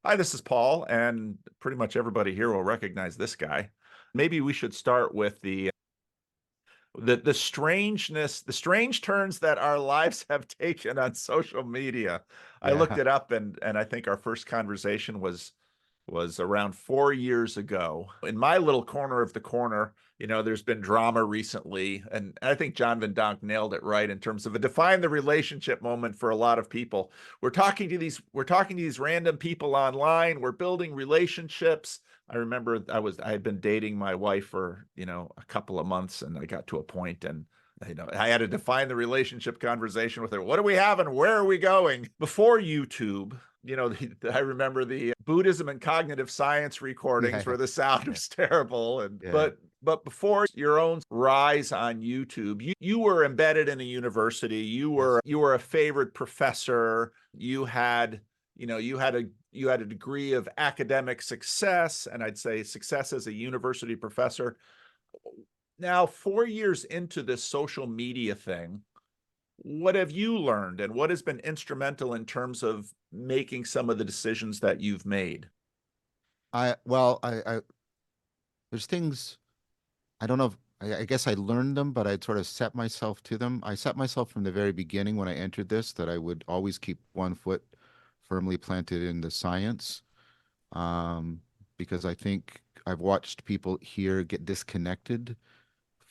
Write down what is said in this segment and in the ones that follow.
Hi, this is Paul, and pretty much everybody here will recognize this guy. Maybe we should start with the strangeness, the strange turns that our lives have taken on social media. I looked Yeah. it up, and I think our first conversation was around 4 years ago. In my little corner of the corner, there's been drama recently, and I think John Van Donk nailed it right in terms of a define the relationship moment for a lot of people. We're talking to these random people online, we're building relationships. I remember I had been dating my wife for, a couple of months, and I got to a point and I had to define the relationship conversation with her. What are we having? Where are we going? Before YouTube, I remember the Buddhism and cognitive science recordings Yeah. where the sound Yeah. was terrible. And Yeah. but before your own rise on YouTube, you were embedded in a university. You Yes. were you were a favorite professor. You had a degree of academic success, and I'd say success as a university professor. Now, 4 years into this social media thing, what have you learned and what has been instrumental in terms of making some of the decisions that you've made? Well, there's things I don't know if I guess I learned them, but I'd sort of set myself to them. I set myself from the very beginning when I entered this that I would always keep one foot firmly planted in the science, um, because I think I've watched people here get disconnected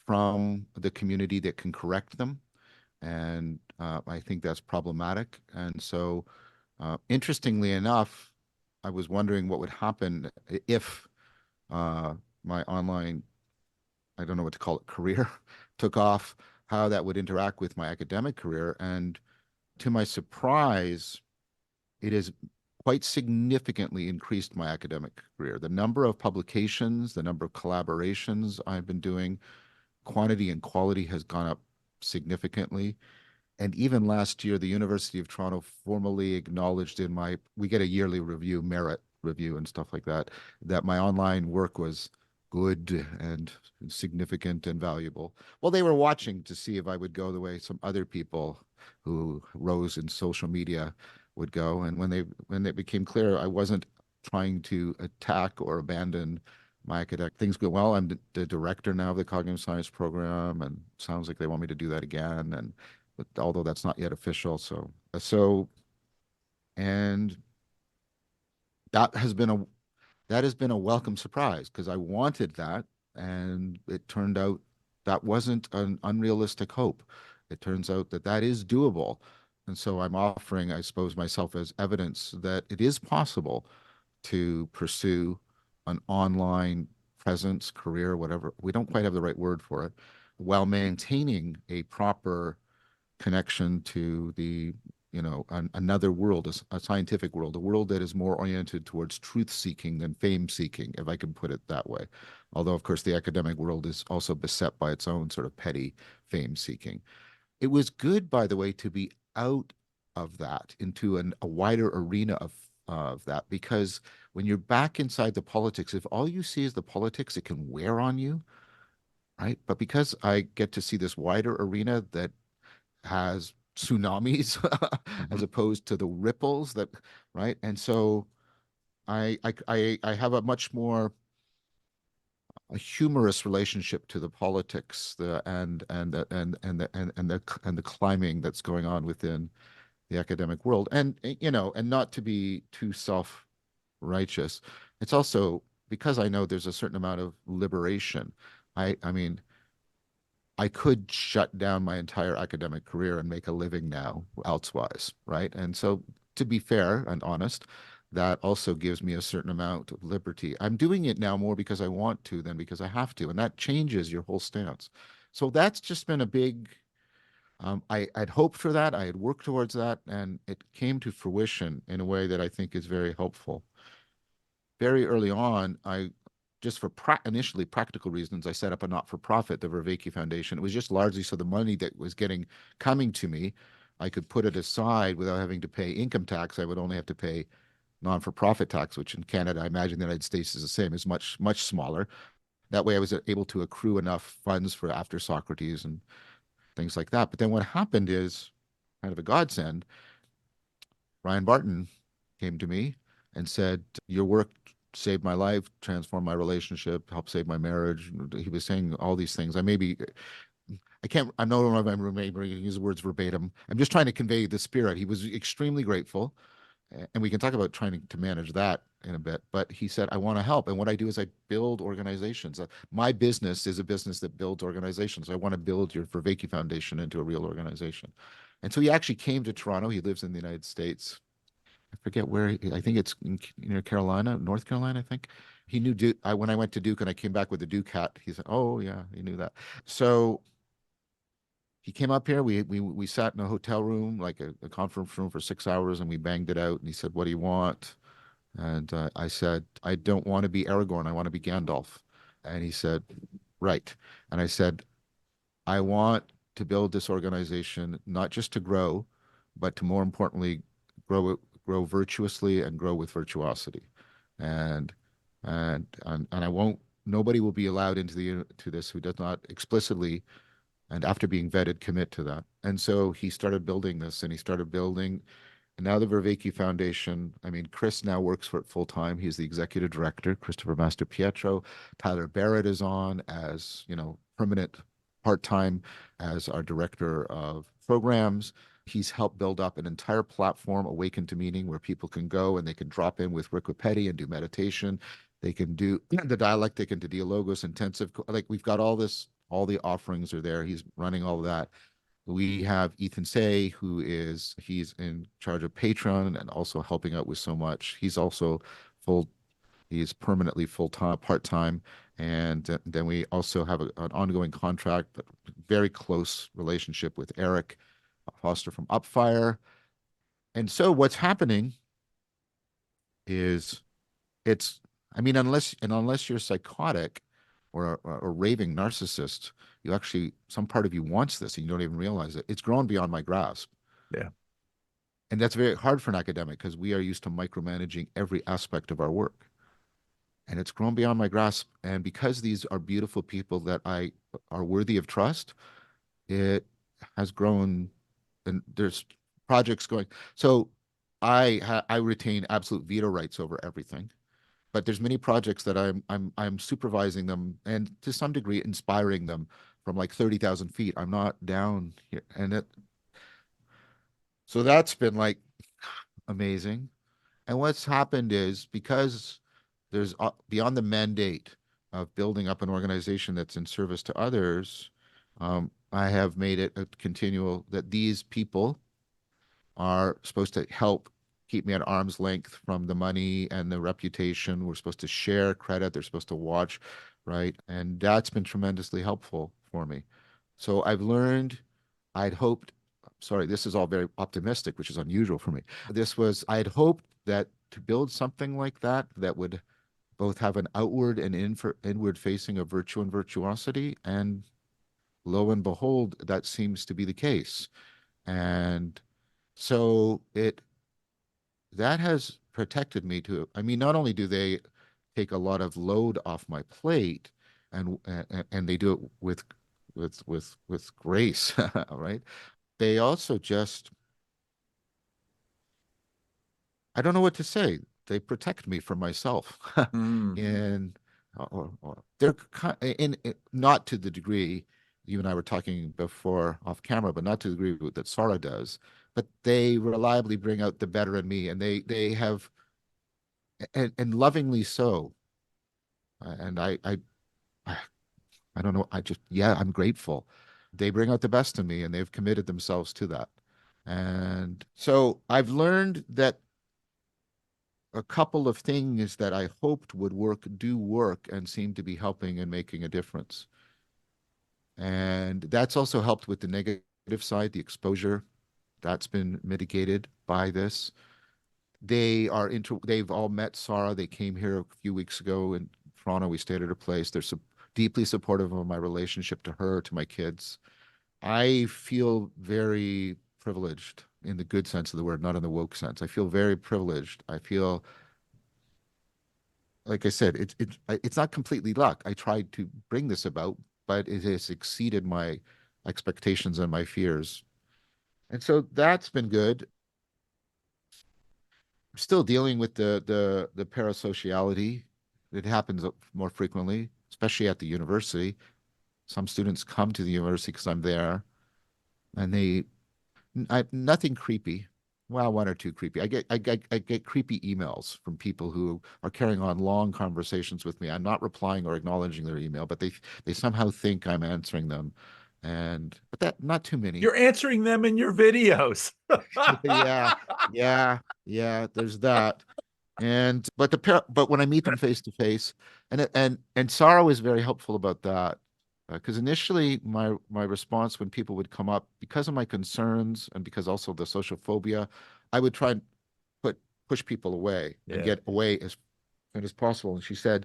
from the community that can correct them, and I think that's problematic. And so, interestingly enough, I was wondering what would happen if uh, my online, I don't know what to call it, career took off, how that would interact with my academic career. And to my surprise, it has quite significantly increased my academic career. The number of publications, the number of collaborations I've been doing, quantity and quality has gone up significantly. And even last year, the University of Toronto formally acknowledged we get a yearly review, merit review and stuff like that my online work was good and significant and valuable. Well, they were watching to see if I would go the way some other people who rose in social media would go. And when it became clear I wasn't trying to attack or abandon my academic things go well. I'm the director now of the cognitive science program, and sounds like they want me to do that again. And but although that's not yet official. And that has been a that has been a welcome surprise because I wanted that, and it turned out that wasn't an unrealistic hope. It turns out that that is doable, and so I'm offering, I suppose, myself as evidence that it is possible to pursue an online presence, career, whatever. We don't quite have the right word for it, while maintaining a proper connection to another world, a scientific world, a world that is more oriented towards truth seeking than fame seeking, if I can put it that way. Although, of course, the academic world is also beset by its own sort of petty fame seeking. It was good, by the way, to be out of that into a wider arena of that, because when you're back inside the politics, if all you see is the politics, it can wear on you, right? But because I get to see this wider arena that has tsunamis as Mhm. opposed to the ripples that, right? And so I have a much more a humorous relationship to the politics, the and the climbing that's going on within the academic world. And and not to be too self-righteous, it's also because I know there's a certain amount of liberation. I mean, I could shut down my entire academic career and make a living now elsewise, right? And so, to be fair and honest, that also gives me a certain amount of liberty. I'm doing it now more because I want to than because I have to, and that changes your whole stance. So that's just been a big. I'd hoped for that, I had worked towards that, and it came to fruition in a way that I think is very helpful. Very early on, I just for initially practical reasons, I set up a not-for-profit, the Vervaeke Foundation. It was just largely so the money that was getting coming to me, I could put it aside without having to pay income tax. I would only have to pay non-for-profit tax, which in Canada, I imagine the United States is the same, is much, much smaller. That way I was able to accrue enough funds for after Socrates and things like that. But then what happened is kind of a godsend. Ryan Barton came to me and said, "Your work saved my life, transformed my relationship, helped save my marriage." He was saying all these things. I can't, I'm not remembering his words verbatim. I'm just trying to convey the spirit. He was extremely grateful. And we can talk about trying to manage that in a bit. But he said, I want to help. And what I do is I build organizations. My business is a business that builds organizations. I want to build your Vervaeke Foundation into a real organization. And so he actually came to Toronto. He lives in the United States. I forget where, I think it's near Carolina, North Carolina, I think. He knew Duke. When I went to Duke and I came back with the Duke hat, he said, "Oh, yeah, he knew that." So he came up here. We sat in a hotel room, like a conference room for 6 hours, and we banged it out. And he said, "What do you want?" And I said, "I don't want to be Aragorn. I want to be Gandalf." And he said, "Right." And I said, "I want to build this organization not just to grow, but to more importantly, grow virtuously and grow with virtuosity. And and I won't. Nobody will be allowed into the to this who does not explicitly and after being vetted commit to that." And so he started building this, and he started building. And now the Vervaeke Foundation, I mean, Chris now works for it full time. He's the executive director. Christopher Master Pietro, Tyler Barrett is on as, permanent part-time as our director of programs. He's helped build up an entire platform, Awaken to Meaning, where people can go and they can drop in with Rick Ripetti and do meditation. They can do the dialectic into Dialogos intensive. Like, we've got all the offerings are there. He's running all of that. We have Ethan Say, he's in charge of Patreon and also helping out with so much. Full, he's permanently full-time, part-time. And then we also have an ongoing contract, very close relationship with Eric Foster from Upfire. And so what's happening is it's, I mean, unless you're psychotic or a raving narcissist, some part of you wants this and you don't even realize it. It's grown beyond my grasp. Yeah. And that's very hard for an academic because we are used to micromanaging every aspect of our work. And it's grown beyond my grasp. And because these are beautiful people that I are worthy of trust, it has grown, and there's projects going. So I retain absolute veto rights over everything, but there's many projects that I'm supervising them and to some degree inspiring them from like 30,000 feet. I'm not down here. So that's been like amazing. And what's happened is because there's beyond the mandate of building up an organization that's in service to others, I have made it a continual that these people are supposed to help keep me at arm's length from the money and the reputation. We're supposed to share credit. They're supposed to watch, right? And that's been tremendously helpful for me. So I've learned, I'd hoped, sorry, this is all very optimistic, which is unusual for me. I'd hoped that to build something like that would both have an outward and inward facing of virtue and virtuosity. And lo and behold, that seems to be the case. And so that has protected me to, I mean, not only do they take a lot of load off my plate and they do it with grace, right? They also just, I don't know what to say. They protect me from myself. Mm. And they're not to the degree you and I were talking before off camera, but not to the degree that Sarah does. But they reliably bring out the better in me, and they have, and lovingly so. And I I don't know. Yeah, I'm grateful. They bring out the best in me, and they've committed themselves to that. And so I've learned that a couple of things that I hoped would work do work and seem to be helping and making a difference. And that's also helped with the negative side, the exposure that's been mitigated by this. They've all met Sarah. They came here a few weeks ago in Toronto. We stayed at her place. They're deeply supportive of my relationship to her, to my kids. I feel very privileged in the good sense of the word, not in the woke sense. I feel very privileged. I feel, like I said, it's not completely luck. I tried to bring this about, but it has exceeded my expectations and my fears. And so that's been good. still dealing with the parasociality. It happens more frequently, especially at the university. Some students come to the university because I'm there, and nothing creepy. Well, one or two creepy. I get creepy emails from people who are carrying on long conversations with me. I'm not replying or acknowledging their email, but they somehow think I'm answering them, and but that not too many. You're answering them in your videos. Yeah, yeah, yeah. There's that. And but when I meet them face to face, and Sarah was very helpful about that, because initially my response when people would come up because of my concerns and because also the social phobia, I would try and put push people away and Yeah, get away as soon as possible. And she said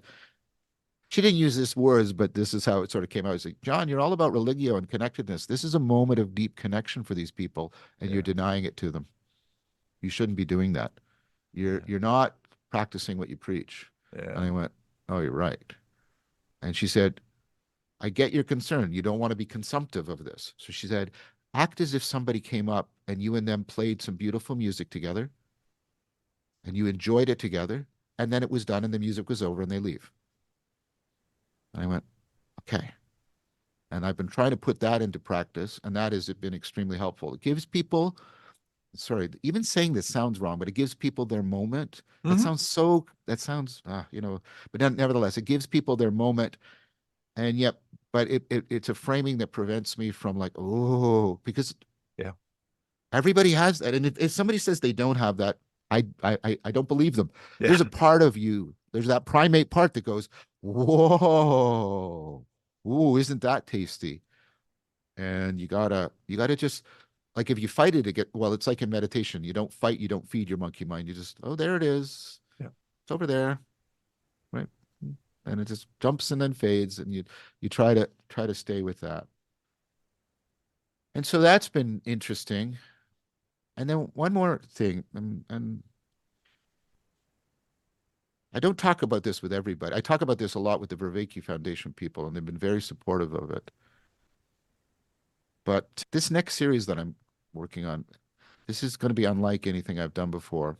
she didn't use this words, but this is how it sort of came out. It's like, John, you're all about religio and connectedness. This is a moment of deep connection for these people, and you're yeah, denying it to them. You shouldn't be doing that. yeah, You're not practicing what you preach. yeah, And I went, oh, you're right. And she said, I get your concern. You don't want to be consumptive of this. So she said, act as if somebody came up and you and them played some beautiful music together and you enjoyed it together. And then it was done and the music was over and they leave. And I went, okay. And I've been trying to put that into practice, and that has been extremely helpful. It gives people, sorry, even saying this sounds wrong, but it gives people their moment. hmm That sounds, but nevertheless, it gives people their moment. And yet, but it's a framing that prevents me from like, oh, because yeah, everybody has that. And if somebody says they don't have that, I don't believe them. yeah, There's a part of you, there's that primate part that goes, whoa, ooh, isn't that tasty? And you gotta just like if you fight it, well, it's like in meditation. You don't fight, you don't feed your monkey mind. You just, oh, there it is. yeah. It's over there. Right. And it just jumps and then fades, and you try to stay with that. And so that's been interesting. And then one more thing, and I don't talk about this with everybody. I talk about this a lot with the Vervaeke Foundation people, and they've been very supportive of it. But this next series that I'm working on, this is going to be unlike anything I've done before.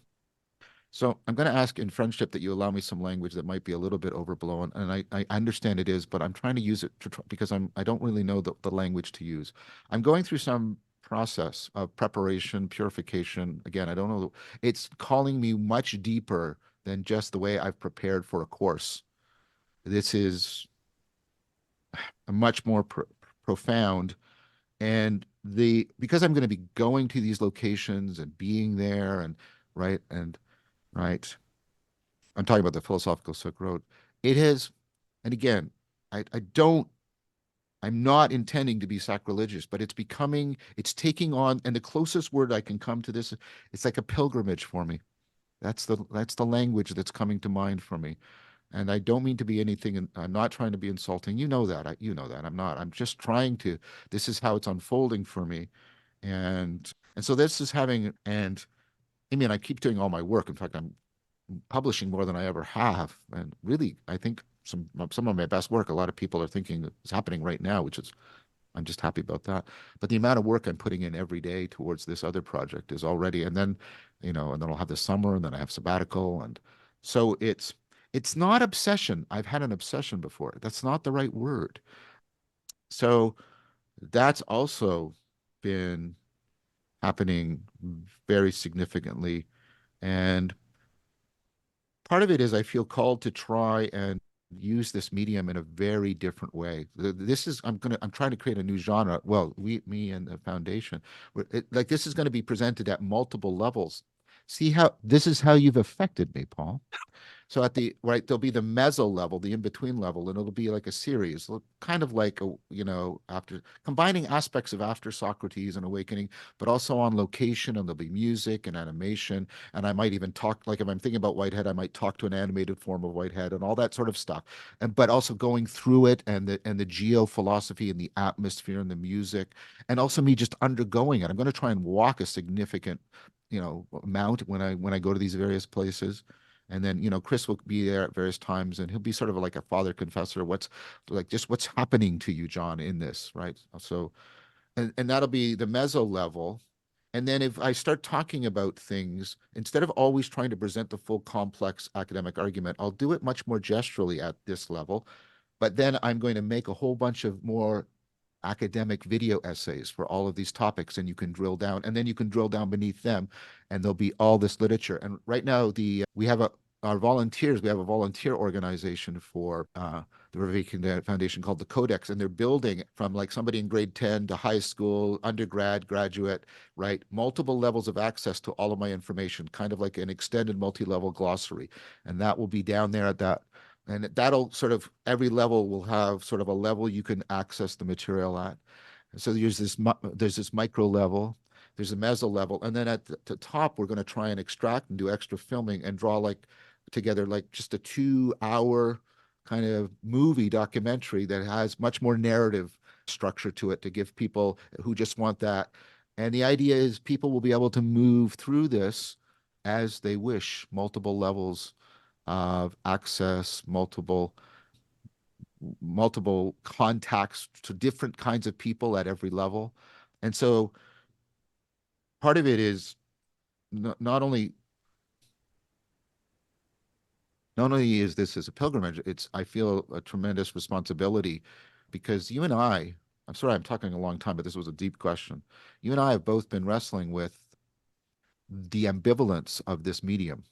So I'm going to ask in friendship that you allow me some language that might be a little bit overblown, and I understand it is, but I'm trying to use it because I don't really know the language to use. I'm going through some process of preparation, purification. Again, I don't know. It's calling me much deeper than just the way I've prepared for a course. This is a much more profound, and the because I'm going to be going to these locations and being there and right and right. I'm talking about the philosophical Silk Road. It has, and again, I don't, I'm not intending to be sacrilegious, but it's taking on, and the closest word I can come to this, it's like a pilgrimage for me. That's the language that's coming to mind for me. And I don't mean to be anything, and I'm not trying to be insulting. You know that. You know that. I'm not. I'm just trying to, this is how it's unfolding for me. And so this is having, and I mean, I keep doing all my work. In fact, I'm publishing more than I ever have. And really, I think some of my best work, a lot of people are thinking is happening right now, which is I'm just happy about that. But the amount of work I'm putting in every day towards this other project is already, and then, and then I'll have the summer, and then I have sabbatical, and so it's not obsession. I've had an obsession before. That's not the right word. So that's also been happening very significantly. And part of it is I feel called to try and use this medium in a very different way. This is I'm trying to create a new genre. Well, me and the foundation, like this is going to be presented at multiple levels. See how this is how you've affected me, Paul. So at the right, there'll be the meso level, the in-between level, and it'll be like a series, kind of like after combining aspects of After Socrates and Awakening, but also on location, and there'll be music and animation. And I might even talk, like if I'm thinking about Whitehead, I might talk to an animated form of Whitehead and all that sort of stuff. And but also going through it and the geo philosophy and the atmosphere and the music, and also me just undergoing it. I'm going to try and walk a significant, amount when I go to these various places. And then, Chris will be there at various times, and he'll be sort of like a father confessor. What's happening to you, John, in this, right? So, and that'll be the meso level. And then if I start talking about things, instead of always trying to present the full complex academic argument, I'll do it much more gesturally at this level. But then I'm going to make a whole bunch of more academic video essays for all of these topics, and you can drill down, and then you can drill down beneath them, and there'll be all this literature. And right now, we have our volunteers. We have a volunteer organization for the Vervaeke Foundation called the Codex, and they're building from like somebody in grade 10 to high school, undergrad, graduate, right? Multiple levels of access to all of my information, kind of like an extended multi-level glossary, and that will be down there at that. And that'll sort of every level will have sort of a level you can access the material at. So there's this micro level, there's a meso level, and then at the top we're going to try and extract and do extra filming and draw like together like just a 2 hour kind of movie documentary that has much more narrative structure to it to give people who just want that. And the idea is people will be able to move through this as they wish, multiple levels of access, multiple contacts to different kinds of people at every level. And so part of it is not only is this as a pilgrimage, it's I feel a tremendous responsibility because you and I'm sorry I'm talking a long time, but this was a deep question. You and I have both been wrestling with the ambivalence of this medium,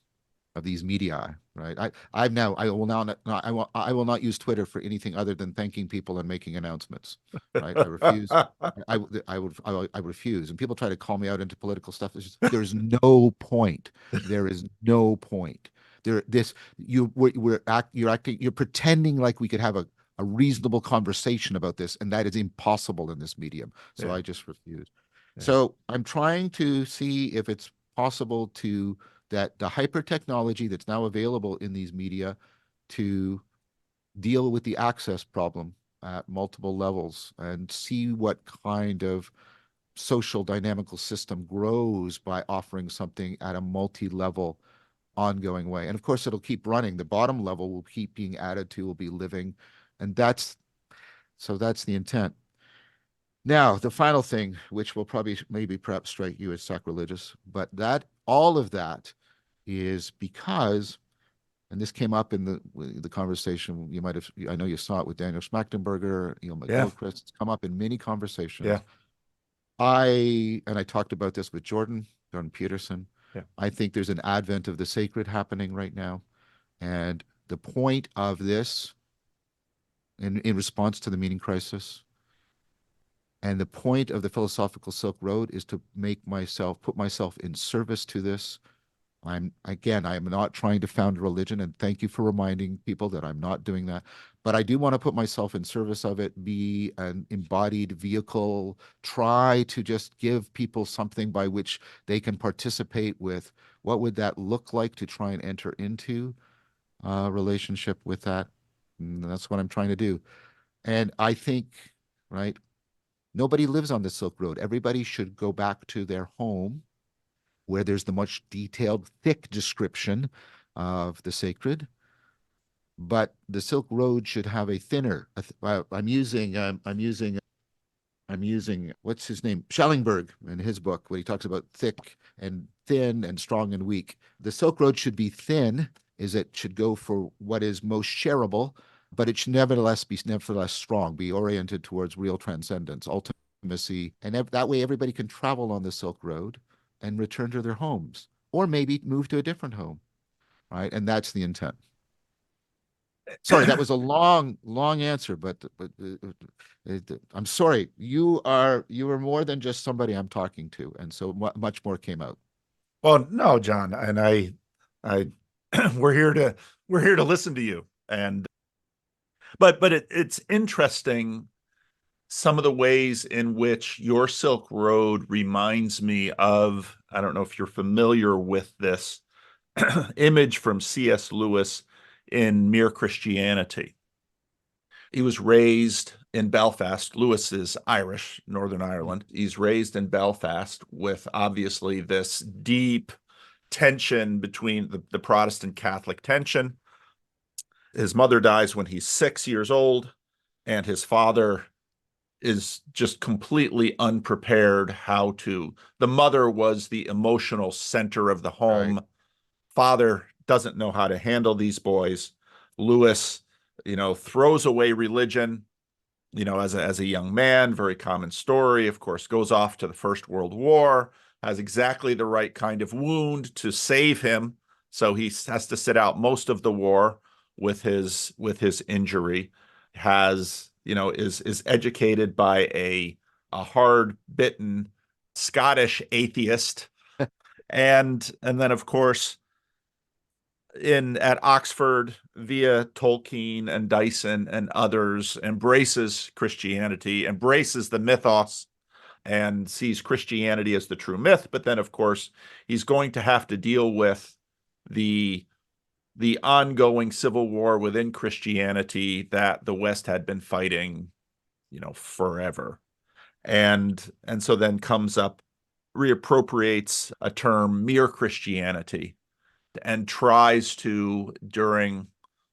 of these media, right? I will now not, I will not use Twitter for anything other than thanking people and making announcements, right? I refuse. I refuse. And people try to call me out into political stuff. There's no point. There is no point. You're pretending like we could have a reasonable conversation about this, and that is impossible in this medium. So Yeah. I just refuse. Yeah. So I'm trying to see if it's possible to that the hyper technology that's now available in these media to deal with the access problem at multiple levels and see what kind of social dynamical system grows by offering something at a multi-level ongoing way. And of course, it'll keep running. The bottom level will keep being added to, will be living. And that's the intent. Now, the final thing, which will probably maybe perhaps strike you as sacrilegious, but that all of that is because, and this came up in the conversation, you might have, I know you saw it with Daniel Schmachtenberger, Neil Yeah. McGilchrist, it's come up in many Yeah. conversations. And I talked about this with Jordan Peterson. Yeah. I think there's an advent of the sacred happening right now. And the point of this, in response to the meaning crisis, and the point of the philosophical Silk Road is to put myself in service to this. I am not trying to found a religion, and thank you for reminding people that I'm not doing that. But I do want to put myself in service of it, be an embodied vehicle, try to just give people something by which they can participate with. What would that look like to try and enter into a relationship with that? And that's what I'm trying to do. And I think, right, nobody lives on the Silk Road. Everybody should go back to their home where there's the much detailed, thick description of the sacred. But the Silk Road should have a thinner. I'm using what's his name, Schellenberg, in his book when he talks about thick and thin and strong and weak. The Silk Road should be thin, is it should go for what is most shareable, but it should nevertheless strong, be oriented towards real transcendence, ultimacy, and that way everybody can travel on the Silk Road and return to their homes, or maybe move to a different home, right? And that's the intent. Sorry, that was a long answer, but I'm sorry. You are more than just somebody I'm talking to, and so much more came out. Well, no, John, and I, we're here to listen to you. And but it's interesting some of the ways in which your Silk Road reminds me of, I don't know if you're familiar with this image from C.S. Lewis in Mere Christianity. He was raised in Belfast. Lewis is Irish, Northern Ireland. He's raised in Belfast with obviously this deep tension between the Protestant Catholic tension. His mother dies when he's 6 years old, and his father is just completely unprepared how to. The mother was the emotional center of the Right. home. Father doesn't know how to handle these boys. Lewis, throws away religion, as a young man, very common story, of course, goes off to the First World War, has exactly the right kind of wound to save him. So he has to sit out most of the war with his injury, is educated by a hard-bitten Scottish atheist. And then of course in at Oxford via Tolkien and Dyson and others embraces Christianity, embraces the mythos, and sees Christianity as the true myth. But then, of course, he's going to have to deal with the the ongoing civil war within Christianity that the West had been fighting, forever. And so then comes up, reappropriates a term, mere Christianity, and tries to, during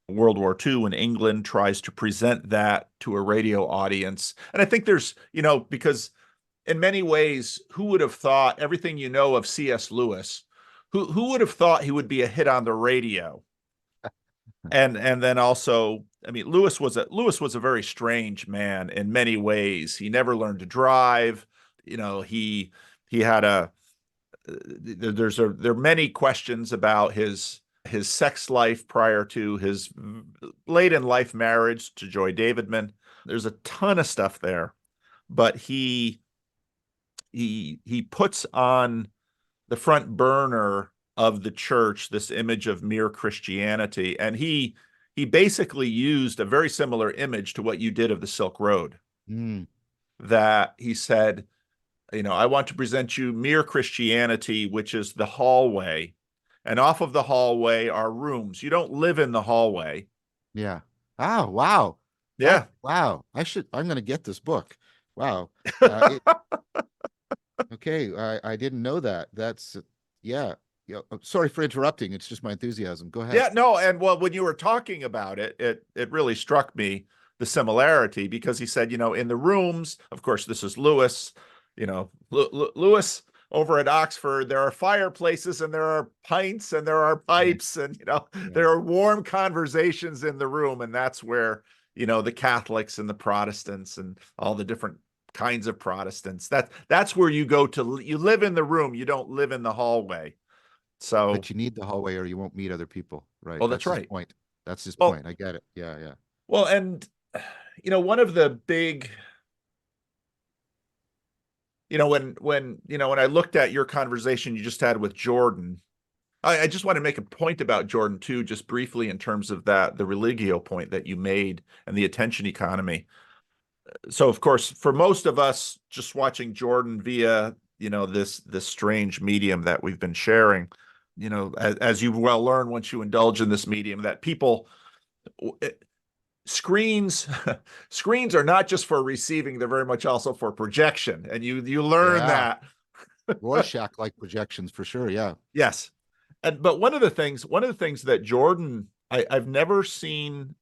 World War II in England, tries to present that to a radio audience. And I think there's, because in many ways, who would have thought everything of C.S. Lewis, who would have thought he would be a hit on the radio? And then also, I mean, Lewis was a very strange man in many ways. He never learned to drive. He had there are many questions about his sex life prior to his late in life marriage to Joy Davidman. There's a ton of stuff there, but he puts on the front burner of the church this image of mere Christianity, and he basically used a very similar image to what you did of the Silk Road. Mm, That he said, I want to present you mere Christianity, which is the hallway. And off of the hallway are rooms. You don't live in the hallway. yeah. Oh, wow. Yeah. Wow. I'm going to get this book. Wow. It, okay. I didn't know that. Yeah. Yeah. Sorry for interrupting. It's just my enthusiasm. Go ahead. Yeah, no, and well, when you were talking about it, it really struck me the similarity because he said, in the rooms, of course, this is Lewis, Lewis over at Oxford, there are fireplaces and there are pints and there are Yeah. pipes and Yeah. there are warm conversations in the room, and that's where the Catholics and the Protestants and all the different kinds of Protestants. That's where you live in the room, you don't live in the hallway. So, But you need the hallway or you won't meet other people. Right. well, that's That's his right. point. That's his Well, point. I get it. Yeah. Yeah. Well, and one of the big, when I looked at your conversation you just had with Jordan, I just want to make a point about Jordan too, just briefly in terms of the religio point that you made and the attention economy. So, of course, for most of us, just watching Jordan via this strange medium that we've been sharing, as you well learn once you indulge in this medium, that people screens screens are not just for receiving, they're very much also for projection, and you learn Yeah. that. Rorschach like projections for sure. Yeah. Yes. But one of the things that Jordan, I've never seen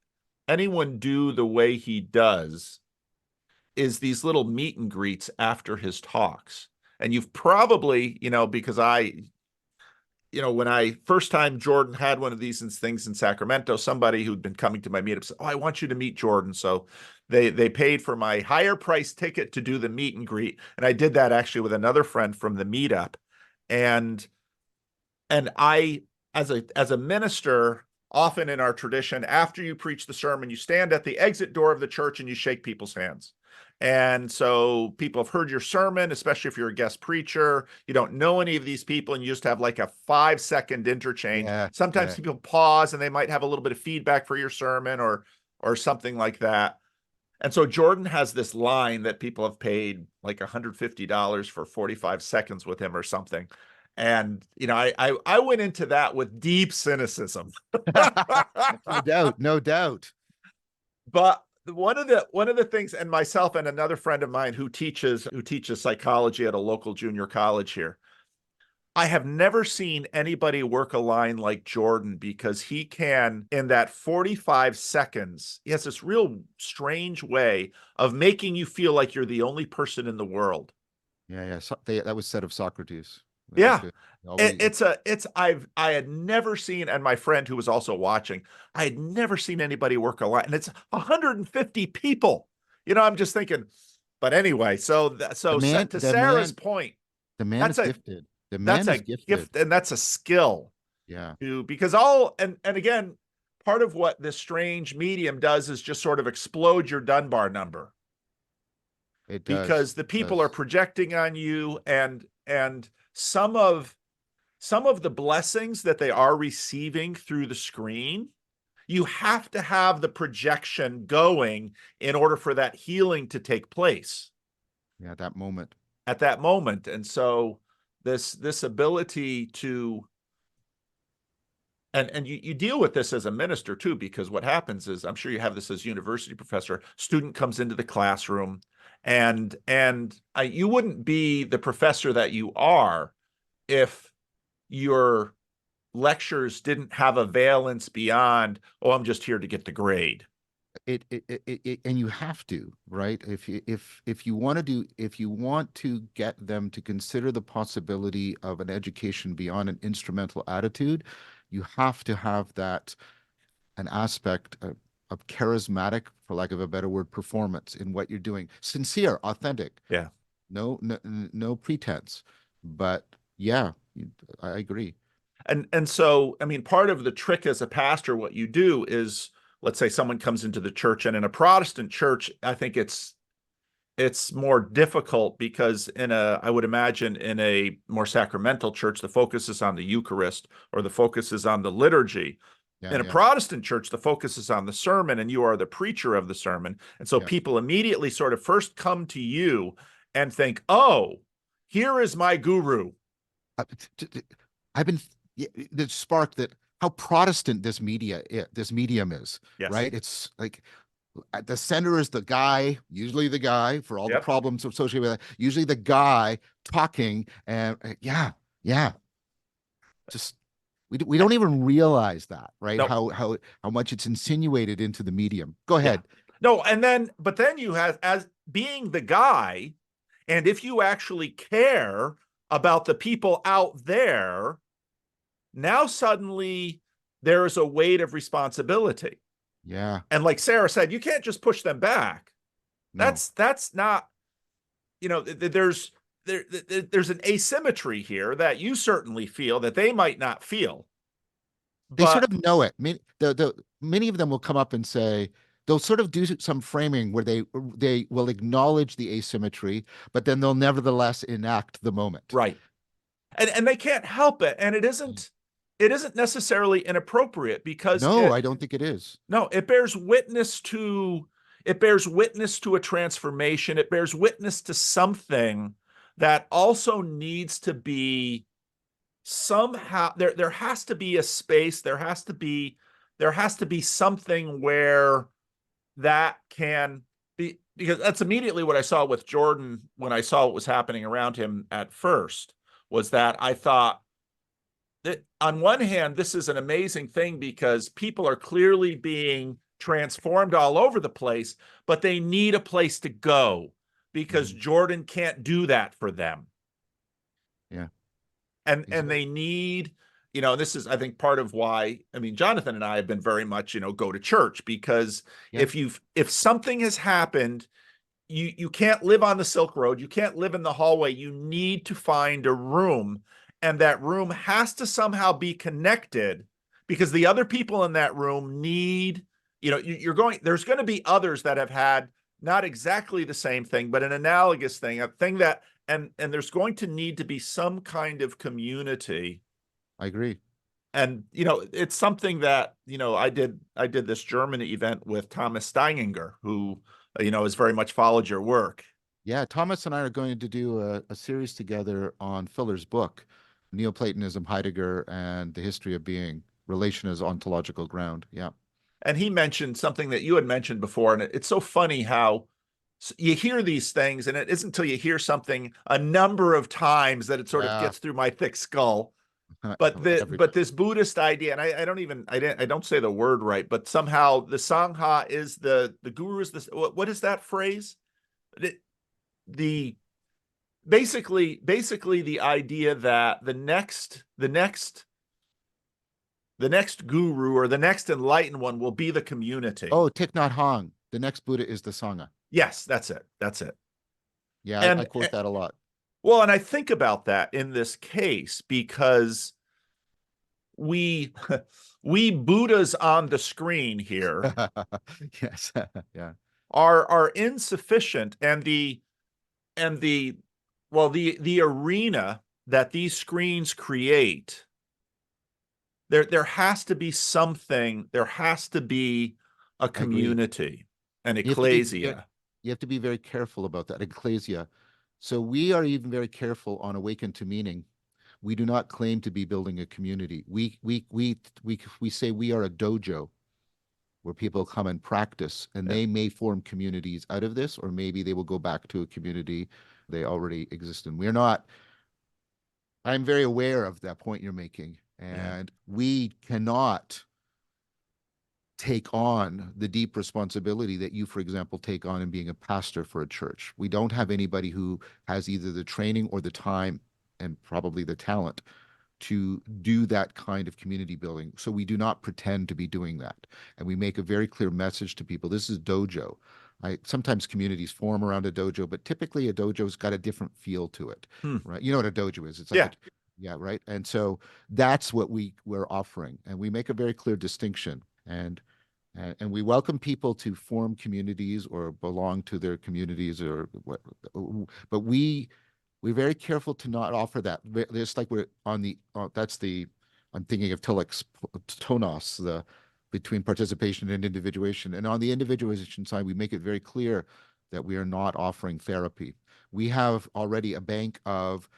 anyone do the way he does, is these little meet and greets after his talks. And you've probably, because when I first time Jordan had one of these things in Sacramento, somebody who'd been coming to my meetup said, "Oh, I want you to meet Jordan." So they paid for my higher price ticket to do the meet and greet, and I did that actually with another friend from the meetup, and I, as a minister, often in our tradition, after you preach the sermon, you stand at the exit door of the church and you shake people's hands. And so people have heard your sermon, especially if you're a guest preacher. You don't know any of these people, and you just have like a 5-second interchange. Yeah. Sometimes Yeah. people pause and they might have a little bit of feedback for your sermon or something like that. And so Jordan has this line that people have paid like $150 for 45 seconds with him or something. And I went into that with deep cynicism. No doubt. No doubt. But one of the things, and myself and another friend of mine who teaches psychology at a local junior college here, I have never seen anybody work a line like Jordan because he can, in that 45 seconds, he has this real strange way of making you feel like you're the only person in the world. Yeah, yeah. So that was said of Socrates. That was Yeah. good. Always, I had never seen, and my friend who was also watching, I had never seen anybody work a line, and it's 150 people. I'm just thinking, but anyway, the man, to Sarah's point, the man that's is a gifted. The that's man is a gifted. gift and that's a skill Yeah, too, because all and again, part of what this strange medium does is just sort of explode your Dunbar number it does. because the It people are does. projecting on you, and some of the blessings that they are receiving through the screen, you have to have the projection going in order for that healing to take place Yeah, that moment. at that moment. And so this ability to, and you deal with this as a minister too, because what happens is, I'm sure you have this as university professor, student comes into the classroom, and you wouldn't be the professor that you are if your lectures didn't have a valence beyond, oh, I'm just here to get the grade. And you have to, right? If you want to if you want to get them to consider the possibility of an education beyond an instrumental attitude, you have to have that an aspect of charismatic, for lack of a better word, performance in what you're doing. Sincere, authentic, Yeah. no pretense. But yeah, I agree. And so, I mean, part of the trick as a pastor, what you do is, let's say someone comes into the church, and in a Protestant church, I think it's more difficult because I would imagine in a more sacramental church, the focus is on the Eucharist or the focus is on the liturgy. Yeah, In a yeah, Protestant church, the focus is on the sermon, and you are the preacher of the sermon. And so yeah. people immediately sort of first come to you and think, oh, here is my guru. I- I've been the spark that how Protestant this medium is, Yes. right? It's like at the center is the guy, usually the guy for all the Yep. problems associated with it, usually the guy talking, and yeah, yeah, just we don't even realize that, right? No. How much it's insinuated into the medium. Go Yeah. ahead. No, but then you have, as being the guy, and if you actually care about the people out there, now suddenly there is a weight of responsibility. Yeah, And like Sarah said, you can't just push them back. no, That's not, there's an asymmetry here that you certainly feel that they might not feel. they sort But of know it. Many of them will come up and say they'll sort of do some framing where they will acknowledge the asymmetry, but then they'll nevertheless enact the moment. right. And they can't help it. And it isn't necessarily inappropriate because No, I don't think it is. no, it bears witness to a transformation. It bears witness to something that also needs to be somehow, there has to be a space, there has to be something where that can be, because that's immediately what I saw with Jordan when I saw what was happening around him at first, was that I thought that on one hand, this is an amazing thing because people are clearly being transformed all over the place, but they need a place to go because Mhm. Jordan can't do that for them. Yeah, And exactly. they need, this is, I think, part of why, I mean, Jonathan and I have been very much, go to church, because Yeah, if something has happened, you can't live on the Silk Road, you can't live in the hallway, you need to find a room, and that room has to somehow be connected, because the other people in that room need, there's going to be others that have had not exactly the same thing, but an analogous thing, a thing that, and there's going to need to be some kind of community. I agree. And it's something that, I did this German event with Thomas Steininger, who, has very much followed your work. Yeah, Thomas and I are going to do a series together on Fuller's book, Neoplatonism, Heidegger, and the History of Being, Relation as Ontological Ground. Yeah. And he mentioned something that you had mentioned before, and it's so funny how you hear these things, and it isn't until you hear something a number of times that it sort of Yeah. gets through my thick skull. But Everybody. this Buddhist idea, and I don't say the word right, but somehow the Sangha is the guru is this. What is that phrase? The basically the idea that the next guru or the next enlightened one will be the community. Oh, Thich Nhat Hanh. The next Buddha is the Sangha. Yes, that's it. That's it. Yeah, I And quote that a lot. well, and I think about that in this case because we we Buddhas on the screen here Yes. Yeah. are insufficient, and the well the arena that these screens create, there has to be something, there has to be a I agree. community, an You have to be very, ecclesia. you have to be very careful about that. Ecclesia. So we are even very careful on Awaken to Meaning. We do not claim to be building a community. We say we are a dojo where people come and practice, and Yeah. they may form communities out of this, or maybe they will go back to a community they already exist in. We're not, I'm very aware of that point you're making, Yeah. and we cannot take on the deep responsibility that you, for example, take on in being a pastor for a church. We don't have anybody who has either the training or the time and probably the talent to do that kind of community building. So we do not pretend to be doing that. And we make a very clear message to people. This is dojo. Sometimes communities form around a dojo, but typically a dojo's got a different feel to it, Hmm. right? You know what a dojo is? It's like Yeah. a, yeah, right. And so that's what we're offering. And we make a very clear distinction. And we welcome people to form communities or belong to their communities or what, but we're very careful to not offer that. It's like we're on the, that's the, I'm thinking of Tillich's tonos, the between participation and individuation. And on the individuation side, we make it very clear that we are not offering therapy. We have already a bank of,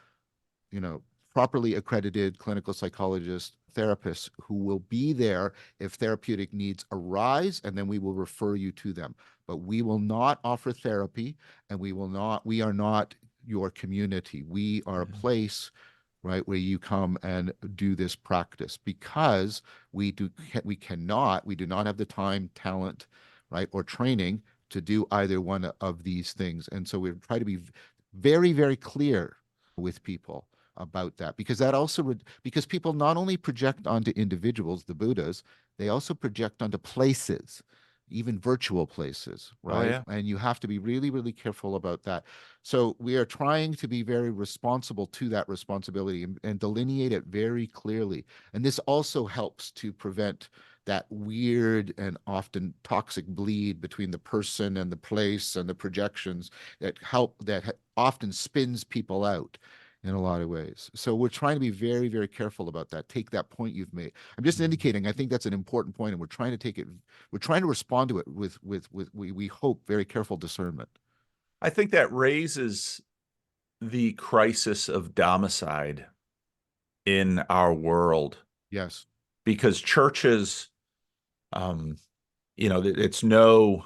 you know, properly accredited clinical psychologists, therapists who will be there if therapeutic needs arise, and then we will refer you to them. But we will not offer therapy, and we are not your community. We are a place, right, where you come and do this practice because we do not have the time, talent, right, or training to do either one of these things. And so we try to be very, very clear with people about that because that also would because people not only project onto individuals, the Buddhas, they also project onto places, even virtual places, Oh right? yeah. And you have to be really, really careful about that. So we are trying to be very responsible to that responsibility and delineate it very clearly. And this also helps to prevent that weird and often toxic bleed between the person and the place and the projections that often spins people out in a lot of ways. So we're trying to be very, very careful about that. Take that point you've made. I'm just indicating, I think that's an important point, and we're trying to take it, we're trying to respond to it with we hope very careful discernment. I think that raises the crisis of domicide in our world Yes. because churches, um, it's no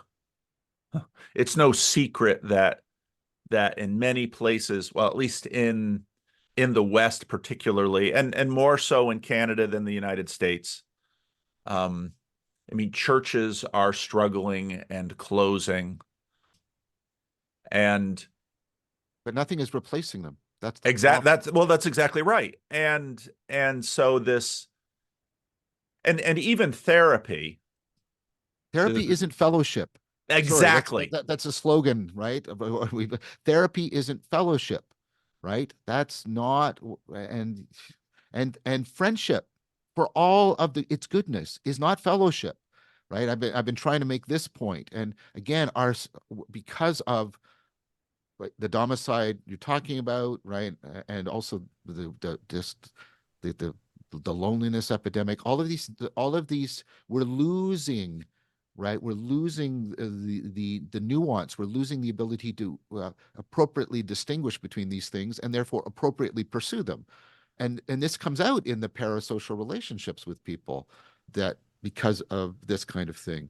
secret that in many places, well, at least in the West particularly, and more so in Canada than the United States, um, I mean, churches are struggling and closing, and But nothing is replacing them. That's the exact problem. that's exactly right. And so this and even therapy, Therapy isn't fellowship. Sorry, exactly. that's a slogan, right? Therapy isn't fellowship, right? That's not and friendship for all of its goodness is not fellowship, right? I've been trying to make this point, and again, because of like the domicide you're talking about, right, and also the just the the loneliness epidemic, all of these we're losing, right? We're losing the nuance. We're losing the ability to appropriately distinguish between these things and therefore appropriately pursue them. And this comes out in the parasocial relationships with people that because of this kind of thing.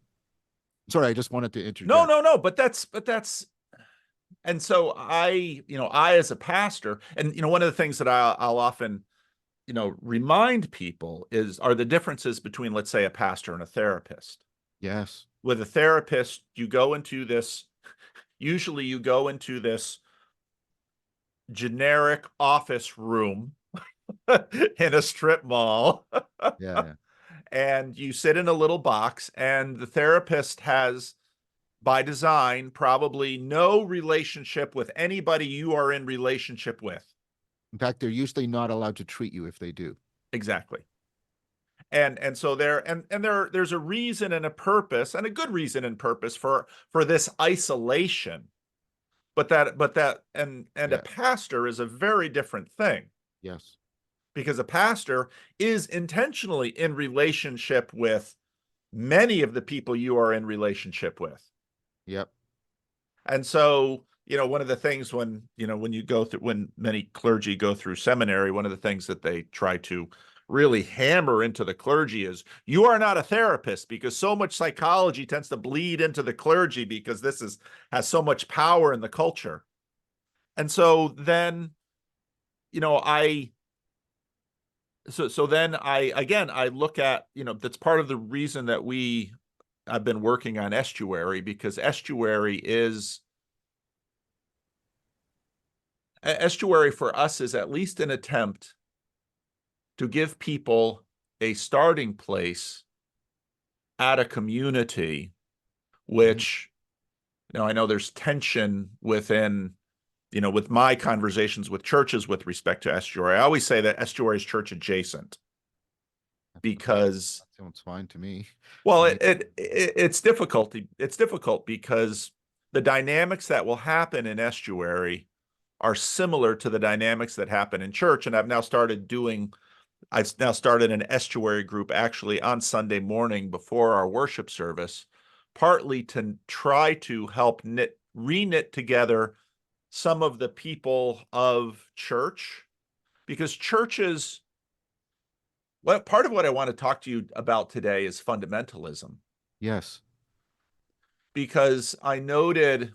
Sorry, I just wanted to No, interject. no, no, but that's And so I as a pastor, and one of the things that I'll often, remind people are the differences between, let's say, a pastor and a therapist. Yes. With a therapist, usually you go into this generic office room in a strip mall, Yeah. Yeah. and you sit in a little box, and the therapist has, by design, probably no relationship with anybody you are in relationship with. In fact, they're usually not allowed to treat you if they do. Exactly. And so there's a reason and a purpose, and a good reason and purpose for this isolation. But a Yeah. pastor is a very different thing, Yes. because a pastor is intentionally in relationship with many of the people you are in relationship with. Yep. And so, one of the things when many clergy go through seminary, one of the things that they try to really hammer into the clergy is, you are not a therapist, because so much psychology tends to bleed into the clergy, because has so much power in the culture. And so then, you know, I so then I look at, that's part of the reason that I've been working on estuary, because estuary for us is at least an attempt to give people a starting place at a community, Mhm. which, I know there's tension with my conversations with churches with respect to estuary. I always say that estuary is church adjacent, Okay. because, That sounds fine to me. well, I mean, it's difficult. It's difficult because the dynamics that will happen in estuary are similar to the dynamics that happen in church. And I've now started an estuary group, actually, on Sunday morning before our worship service, partly to try to help re-knit together some of the people of church, because churches, part of what I want to talk to you about today is fundamentalism, yes. because I noted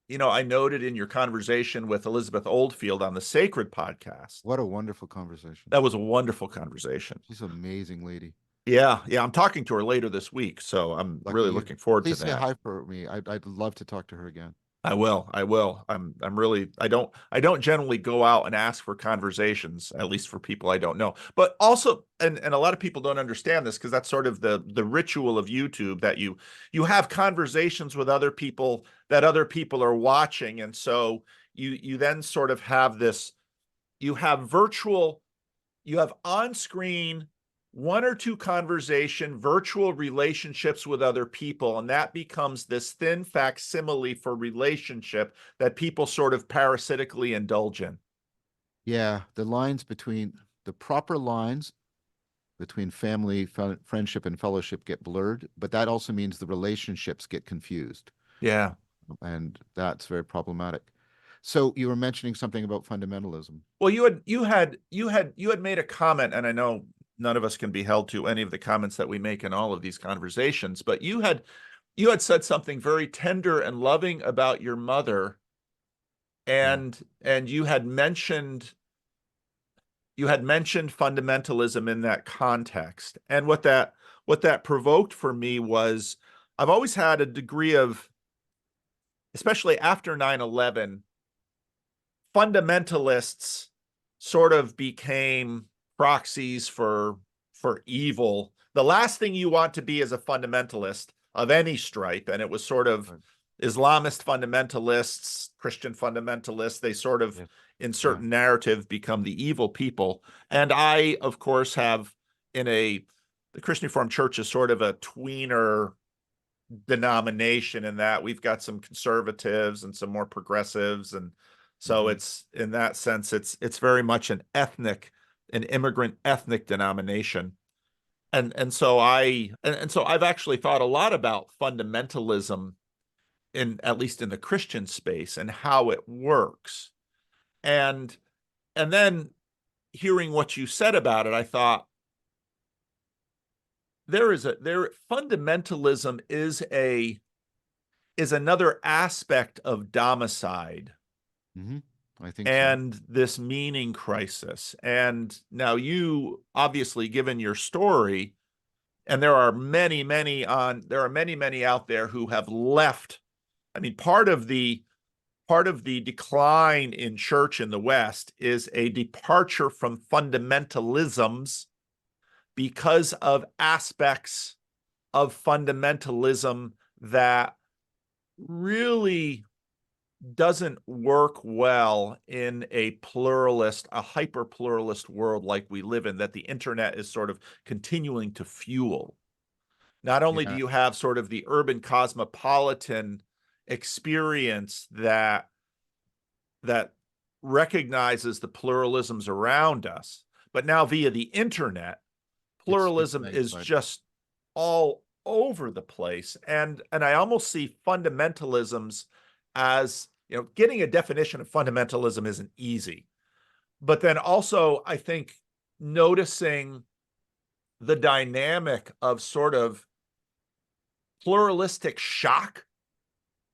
in your conversation with Elizabeth Oldfield on the Sacred podcast, What a wonderful conversation. that was a wonderful conversation. She's an amazing lady. Yeah, yeah, I'm talking to her later this week, so I'm Lucky really you. looking forward to Please say that. hi for me. I'd love to talk to her again. I will. I will. I'm really I don't generally go out and ask for conversations, at least for people I don't know. But also, and a lot of people don't understand this, because that's sort of the ritual of YouTube, that you have conversations with other people that other people are watching. And so you then sort of have this, you have virtual you have on-screen one or two conversation virtual relationships with other people, and that becomes this thin facsimile for relationship that people sort of parasitically indulge in. Yeah, the proper lines between family, friendship, and fellowship get blurred, but that also means the relationships get confused, Yeah. and that's very problematic. So you were mentioning something about fundamentalism. Well, you had made a comment, and I know none of us can be held to any of the comments that we make in all of these conversations, but you had said something very tender and loving about your mother, Yeah. and you had mentioned fundamentalism in that context. And what that provoked for me was, I've always had a degree of, especially after 9/11, fundamentalists sort of became proxies for evil. The last thing you want to be is a fundamentalist of any stripe, and it was sort of Right. Islamist fundamentalists, Christian fundamentalists. They sort of, Yes. in Yeah. certain narrative, become the evil people. And I, of course, have in a the Christian Reformed Church is sort of a tweener denomination, in that we've got some conservatives and some more progressives. And so Hmm. it's, in that sense, it's very much an immigrant ethnic denomination. And so I've actually thought a lot about fundamentalism, at least in the Christian space, and how it works. And and then, hearing what you said about it, I thought, fundamentalism is another aspect of domicide Hmm. I think so. and this meaning crisis. And now you obviously, given your story, and there are many, many out there who have left. I mean, part of the decline in church in the West is a departure from fundamentalisms because of aspects of fundamentalism that really doesn't work well in a pluralist, a hyper pluralist world like we live in, that the internet is sort of continuing to fuel. Not only do Yeah. you have sort of the urban cosmopolitan experience that recognizes the pluralisms around us, but now via the internet, It's pluralism is magnified. just all over the place. And I almost see fundamentalisms as, you know, getting a definition of fundamentalism isn't easy. But then also, I think noticing the dynamic of sort of pluralistic shock,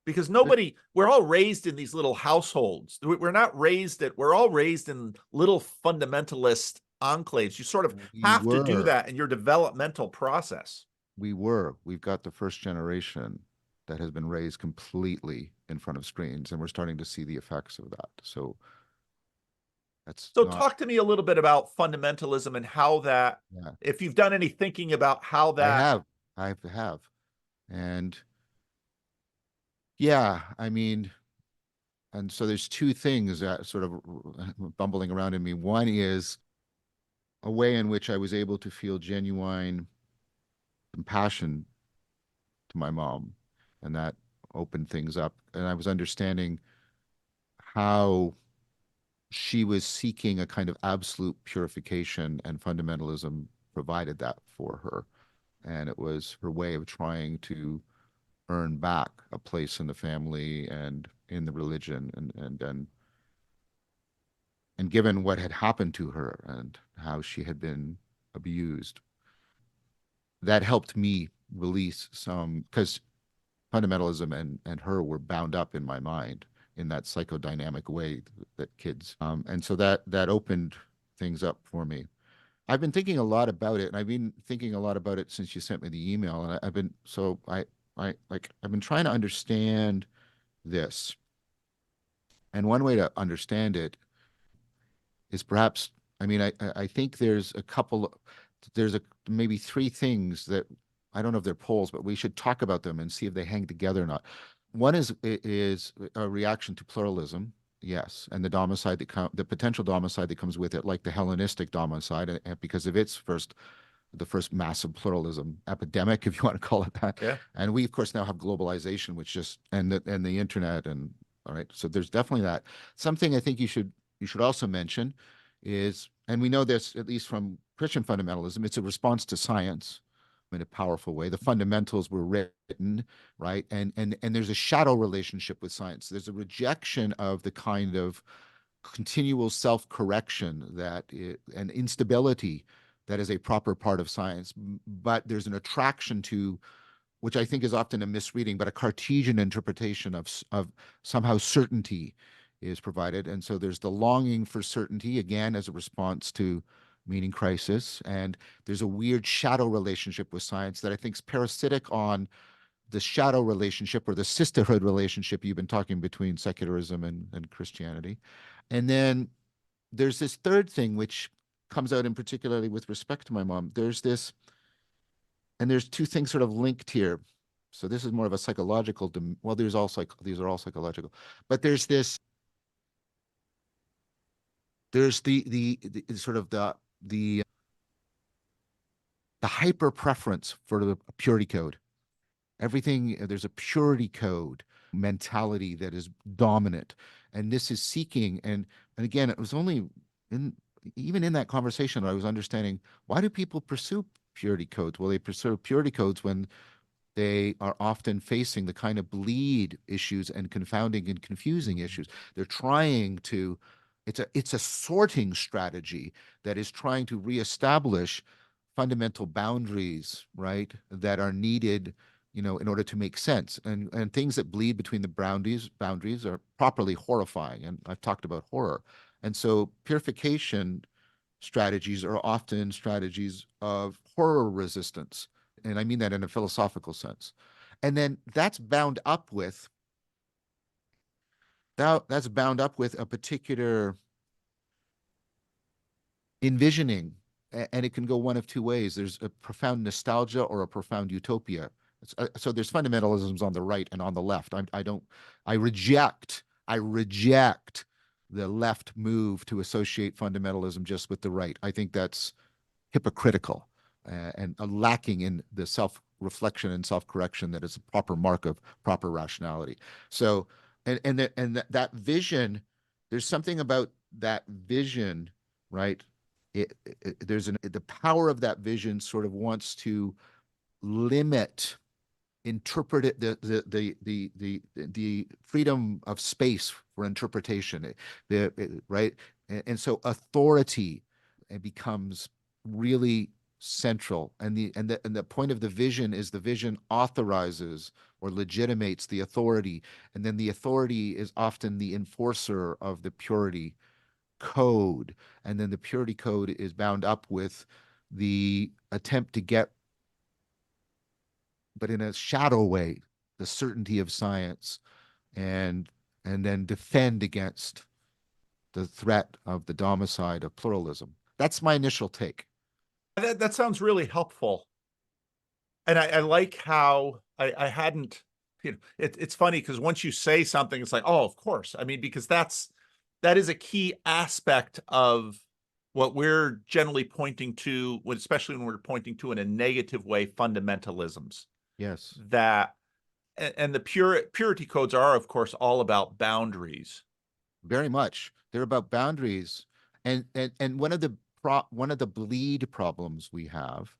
because But we're all raised in these little households. We're not raised we're all raised in little fundamentalist enclaves. You sort of we have to do were, that in your developmental process. we've got the first generation that has been raised completely in front of screens, and we're starting to see the effects of that. So that's So not, talk to me a little bit about fundamentalism and how that, yeah, if you've done any thinking about how I that. have, I have. And yeah, I mean, and so there's two things that sort of bumbling around in me. One is a way in which I was able to feel genuine compassion to my mom, and that opened things up. And I was understanding how she was seeking a kind of absolute purification, and fundamentalism provided that for her. And it was her way of trying to earn back a place in the family and in the religion, and given what had happened to her and how she had been abused, that helped me release some, because fundamentalism and her were bound up in my mind in that psychodynamic way that kids, and so that opened things up for me. I've been thinking a lot about it, and I've been thinking a lot about it since you sent me the email, and I've been so I like I've been trying to understand this, and one way to understand it is perhaps, I mean, I think there's a maybe three things that I don't know if they're polls, but we should talk about them and see if they hang together or not. One is a reaction to pluralism, yes, and the potential domicide that comes with it, like the Hellenistic domicide, because of the first massive pluralism epidemic, if you want to call it that. Yeah. And we, of course, now have globalization, which just and the internet, and all right. So there's definitely that. Something I think you should also mention is, and we know this at least from Christian fundamentalism, it's a response to science in a powerful way. The fundamentals were written, right? And there's a shadow relationship with science. There's a rejection of the kind of continual self-correction and instability that is a proper part of science. But there's an attraction to, which I think is often a misreading, but a Cartesian interpretation of somehow certainty is provided. And so there's the longing for certainty, again, as a response to meaning crisis. And there's a weird shadow relationship with science that I think is parasitic on the shadow relationship or the sisterhood relationship you've been talking between secularism and Christianity. And then there's this third thing, which comes out in particularly with respect to my mom. And there's two things sort of linked here. So this is more of a psychological, well, these are all psychological, but there's the sort of the hyper preference for the purity code. Everything, there's a purity code mentality that is dominant. And this is seeking, and again, it was only in even in that conversation I was understanding, why do people pursue purity codes? Well, they pursue purity codes when they are often facing the kind of bleed issues and confounding and confusing issues. They're trying to, it's a sorting strategy that is trying to reestablish fundamental boundaries, right, that are needed in order to make sense. And things that bleed between the boundaries are properly horrifying. And I've talked about horror. And so purification strategies are often strategies of horror resistance. And I mean that in a philosophical sense. And then that's bound up with a particular envisioning, and it can go one of two ways. There's a profound nostalgia or a profound utopia. So there's fundamentalisms on the right and on the left. I reject the left move to associate fundamentalism just with the right. I think that's hypocritical, and lacking in the self-reflection and self-correction that is a proper mark of proper rationality. So, that vision, there's something about that vision, right? The power of that vision sort of wants to limit interpret it, the freedom of space for interpretation, right? And so authority, it becomes really central, and the point of the vision is the vision authorizes or legitimates the authority, and then the authority is often the enforcer of the purity code, and then the purity code is bound up with the attempt to get, but in a shadow way, the certainty of science, and then defend against the threat of the domicide of pluralism. That's my initial take. That sounds really helpful. And I like how I hadn't, it's funny because once you say something, it's like, oh, of course. I mean, because that is a key aspect of what we're generally pointing to, especially when we're pointing to in a negative way, fundamentalisms. Yes, That and the purity codes are, of course, all about boundaries. very much. They're about boundaries, and one of the bleed problems we have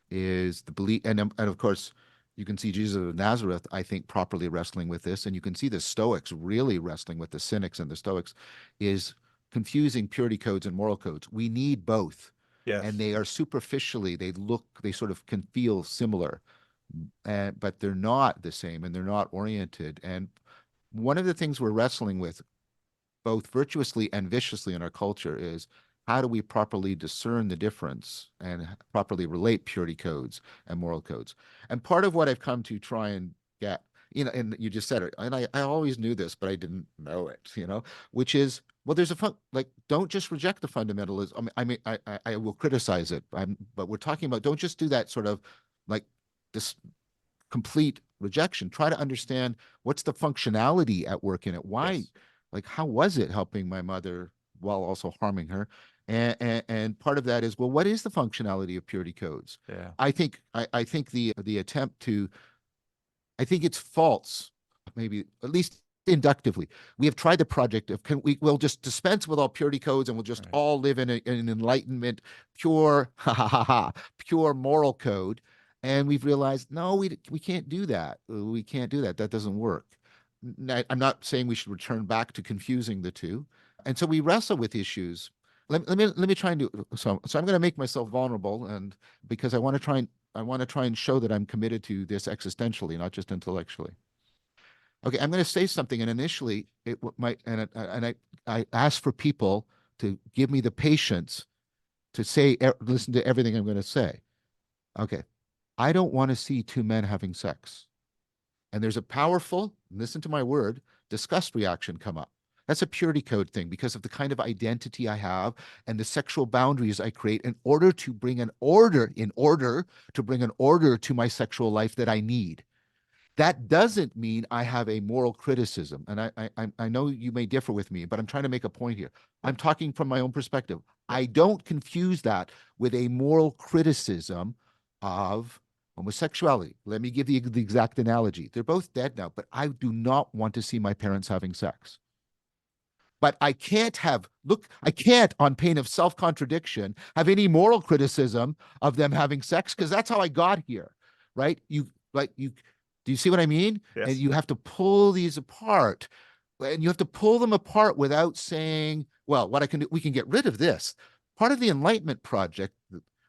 is the belief, and of course, you can see Jesus of Nazareth, I think, properly wrestling with this, and you can see the Stoics really wrestling with the Cynics and the Stoics, is confusing purity codes and moral codes. We need both, and Yes. they are superficially, they sort of can feel similar, but they're not the same, and they're not oriented. And one of the things we're wrestling with, both virtuously and viciously in our culture, is how do we properly discern the difference and properly relate purity codes and moral codes? And part of what I've come to try and get, and you just said it, and I always knew this, but I didn't know it, which is, well, there's don't just reject the fundamentalism. I will criticize it, but we're talking about, don't just do that sort of like this complete rejection. Try to understand what's the functionality at work in it. Why, Yes. like, how was it helping my mother while also harming her? And part of that is, well, what is the functionality of purity codes? Yeah. I think the attempt to, I think it's false, maybe at least inductively. We have tried the project of, we'll just dispense with all purity codes, and we'll just Right. all live in an enlightenment, pure, ha ha ha ha, pure moral code. And we've realized, no, we can't do that. We can't do that. That doesn't work. I'm not saying we should return back to confusing the two. And so we wrestle with issues. Let me try and do so I'm going to make myself vulnerable, and because I want to try and show that I'm committed to this existentially, not just intellectually. Okay, I'm going to say something, and initially it might, and I ask for people to give me the patience to listen to everything I'm going to say. Okay, I don't want to see two men having sex. And there's a powerful, listen to my word, disgust reaction come up. That's a purity code thing because of the kind of identity I have and the sexual boundaries I create in order to my sexual life that I need. That doesn't mean I have a moral criticism. And I know you may differ with me, but I'm trying to make a point here. I'm talking from my own perspective. Yeah. I don't confuse that with a moral criticism of homosexuality. Let me give you the exact analogy. They're both dead now, but I do not want to see my parents having sex. But I can't, on pain of self-contradiction, have any moral criticism of them having sex because that's how I got here, right? Do you see what I mean? And Yes. you have to pull these apart, and you have to pull them apart without saying, well, what I can do, we can get rid of this. Part of the Enlightenment project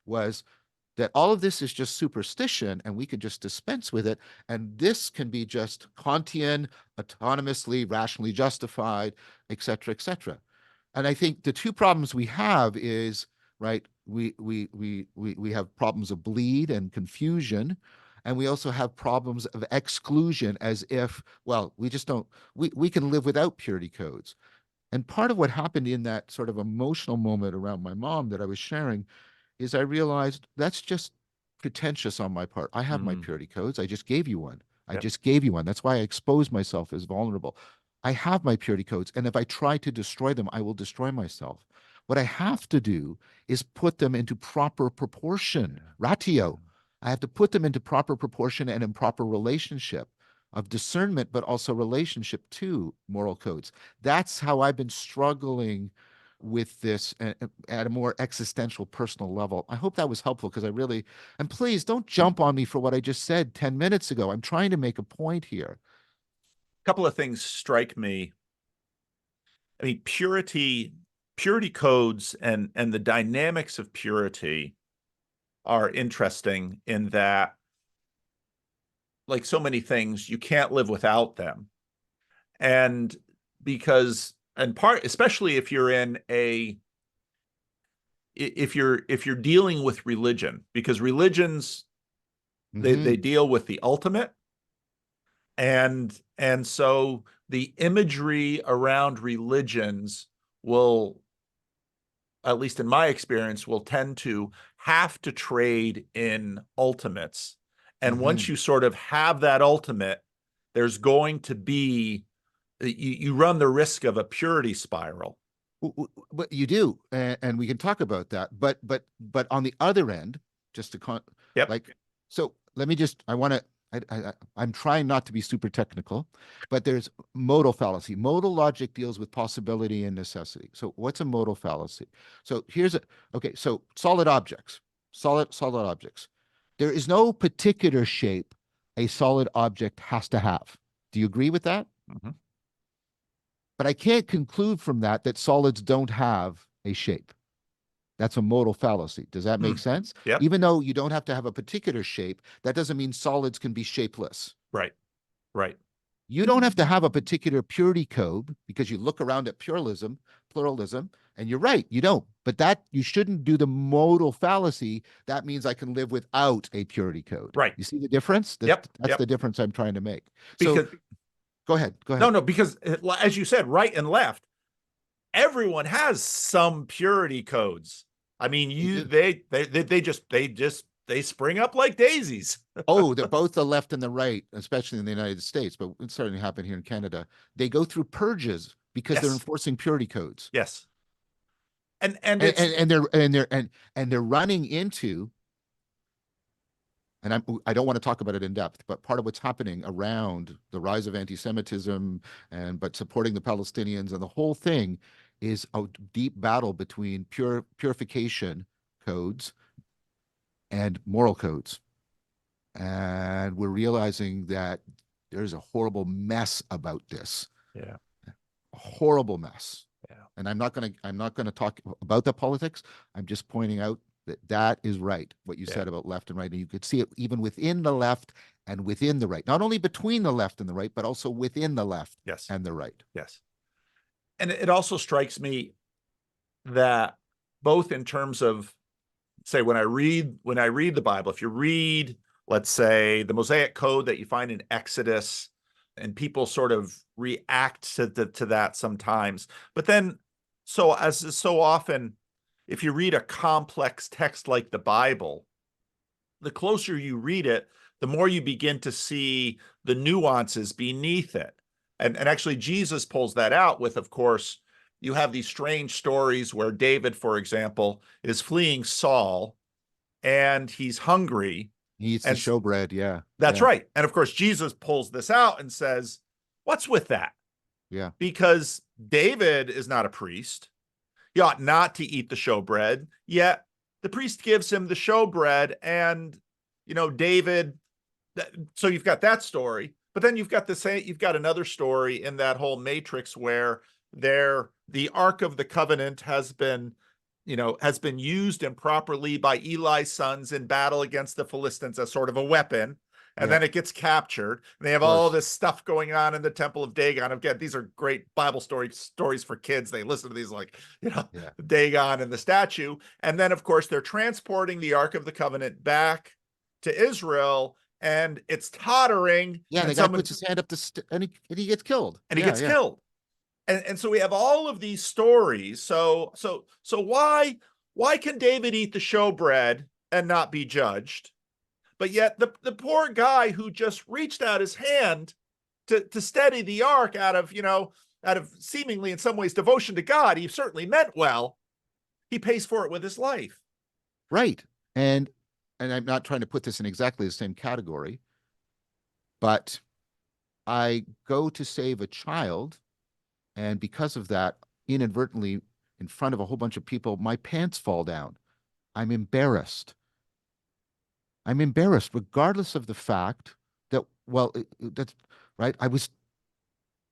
was that all of this is just superstition and we could just dispense with it. And this can be just Kantian, autonomously, rationally justified, et cetera, et cetera. And I think the two problems we have is, right, we have problems of bleed and confusion, and we also have problems of exclusion as if, well, we just don't, we can live without purity codes. And part of what happened in that sort of emotional moment around my mom that I was sharing is I realized that's just pretentious on my part. I have my Mm, purity codes. I just gave you one. I yep. just gave you one. That's why I expose myself as vulnerable. I have my purity codes. And if I try to destroy them, I will destroy myself. What I have to do is put them into proper proportion, Yeah. ratio. I have to put them into proper proportion and in proper relationship of discernment, but also relationship to moral codes. That's how I've been struggling with this at a more existential personal level. I hope that was helpful because I really, and please don't jump on me for what I just said 10 minutes ago. I'm trying to make a point here. A couple of things strike me. I mean, purity codes and the dynamics of purity are interesting in that, like so many things, you can't live without them. And because, and part, especially if you're in a, if you're dealing with religion, because religions, they Hmm. deal with the ultimate, and so the imagery around religions will, at least in my experience, will tend to have to trade in ultimates. And once Hmm. you sort of have that ultimate, there's going to be, you run the risk of a purity spiral. But you do, and we can talk about that. But on the other end, just to Yep. like, so let me just. I want to. I'm trying not to be super technical, but there's modal fallacy. Modal logic deals with possibility and necessity. So what's a modal fallacy? So here's a okay. So solid objects. There is no particular shape a solid object has to have. Do you agree with that? Mhm. But I can't conclude from that that solids don't have a shape. That's a modal fallacy. Does that make Hmm. sense? Yep. Even though you don't have to have a particular shape, that doesn't mean solids can be shapeless. Right. Right. You don't have to have a particular purity code because you look around at pluralism, and you're right, you don't. But that you shouldn't do the modal fallacy. That means I can live without a purity code. Right. You see the difference? Yep. That's the Yep. difference I'm trying to make. So Because go ahead. Go no, ahead. no, because as you said, right and left, everyone has some purity codes. I mean, They you do. they spring up like daisies. Oh, they're both the left and the right, especially in the United States, but it's starting to happen here in Canada. They go through purges because they're Yes. enforcing purity codes. Yes. And And it's, they're running into, and I don't want to talk about it in depth, but part of what's happening around the rise of anti-Semitism and but supporting the Palestinians and the whole thing is a deep battle between purification codes and moral codes. And we're realizing that there's a horrible mess about this, yeah, a horrible mess. yeah, And I'm not gonna talk about the politics. I'm just pointing out that that is right, what you yeah, said about left and right. And you could see it even within the left and within the right, not only between the left and the right, but also within the left yes, and the right. yes. And it also strikes me that both in terms of, say, when I read the Bible, if you read, let's say, the Mosaic Code that you find in Exodus, and people sort of react to that sometimes, but then, so as is so often, if you read a complex text like the Bible, the closer you read it, the more you begin to see the nuances beneath it. And actually, Jesus pulls that out with, of course, you have these strange stories where David, for example, is fleeing Saul and he's hungry. He eats the And showbread. Yeah, that's yeah, right. And of course, Jesus pulls this out and says, what's with that? yeah. Because David is not a priest. He ought not to eat the showbread, yet the priest gives him the showbread. And, David, so you've got that story, but then you've got another story in that whole matrix where the Ark of the Covenant has been, has been used improperly by Eli's sons in battle against the Philistines as sort of a weapon. And Yeah, then it gets captured. And they have of all course. this stuff going on in the Temple of Dagon. Again, these are great Bible stories for kids. They listen to these like, Yeah. Dagon and the statue. And then, of course, they're transporting the Ark of the Covenant back to Israel, and it's tottering, Yeah, and the guy someone puts his hand up and he gets killed. and he Yeah, gets yeah. killed. And so we have all of these stories. So why can David eat the showbread and not be judged? But yet the poor guy who just reached out his hand to steady the ark out of seemingly in some ways devotion to God, he certainly meant well. He pays for it with his life. Right. And I'm not trying to put this in exactly the same category, but I go to save a child, and because of that, inadvertently, in front of a whole bunch of people, my pants fall down. I'm embarrassed. I'm embarrassed, regardless of the fact that, well, that's right. I was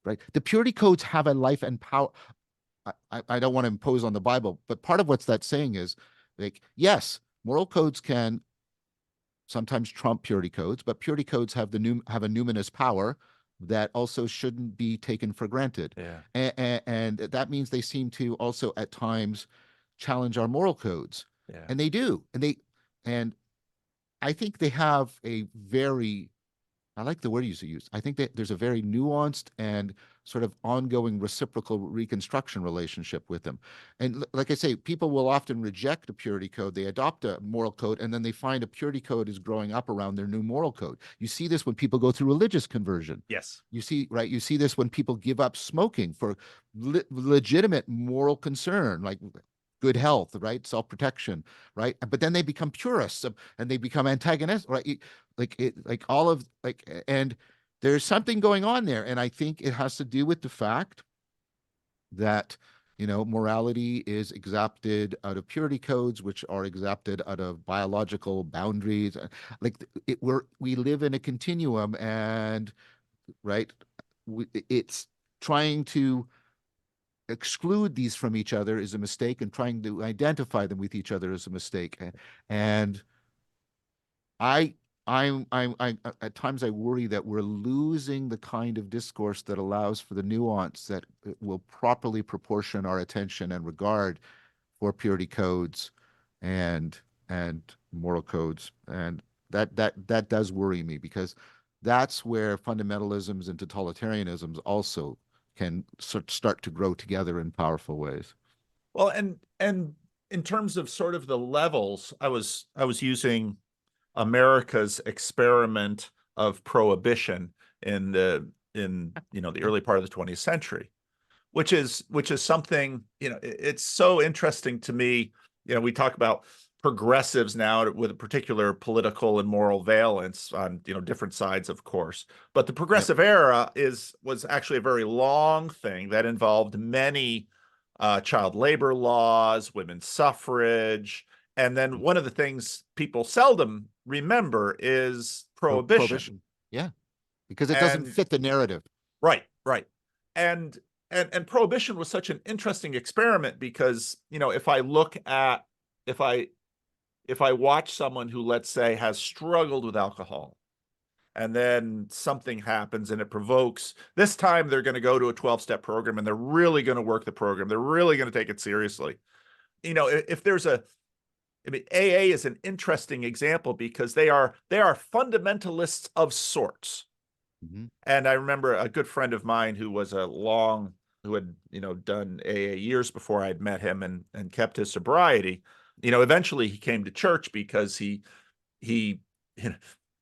right. The purity codes have a life and power. I don't want to impose on the Bible, but part of what's that saying is like, yes, moral codes can sometimes trump purity codes, but purity codes have have a numinous power that also shouldn't be taken for granted. Yeah. And that means they seem to also at times challenge our moral codes. Yeah. And they do. And I think they have a very, I like the word you use. I think that there's a very nuanced and sort of ongoing reciprocal reconstruction relationship with them. And like I say, people will often reject a purity code. They adopt a moral code, and then they find a purity code is growing up around their new moral code. You see this when people go through religious conversion. Yes. You see, right? You see this when people give up smoking for legitimate moral concern, like good health, right? Self-protection, right? But then they become purists and they become antagonists, right? Like all of and there's something going on there. And I think it has to do with the fact that, morality is exapted out of purity codes, which are exapted out of biological boundaries. Like we live in a continuum, and right, it's trying to exclude these from each other is a mistake, and trying to identify them with each other is a mistake. And I, I at times I worry that we're losing the kind of discourse that allows for the nuance that will properly proportion our attention and regard for purity codes and and moral codes. And that does worry me, because that's where fundamentalisms and totalitarianisms also can start to grow together in powerful ways. Well, and in terms of sort of the levels, I was using America's experiment of prohibition in the early part of the 20th century, which is something, it's so interesting to me. We talk about progressives now with a particular political and moral valence on different sides, of course, but the Yep. progressive era was actually a very long thing that involved many child labor laws, women's suffrage, and then one of the things people seldom remember is prohibition. Prohibition. Yeah, because it doesn't And fit the narrative. right, right. And and prohibition was such an interesting experiment because, if I look at if I if I watch someone who, let's say, has struggled with alcohol, and then something happens and it provokes, this time they're going to go to a 12-step program and they're really going to work the program. They're really going to take it seriously. If there's AA is an interesting example because they are fundamentalists of sorts. Mhm. And I remember a good friend of mine who had, done AA years before I'd met him and kept his sobriety. Eventually he came to church because he, you know,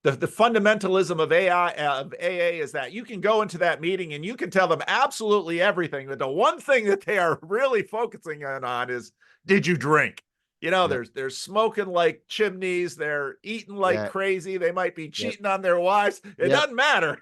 the fundamentalism of AA is that you can go into that meeting and you can tell them absolutely everything. But the one thing that they are really focusing on is, did you drink? Yep. They're smoking like chimneys. They're eating like Yeah. crazy. They might be Yep. cheating on their wives. It Yep. doesn't matter.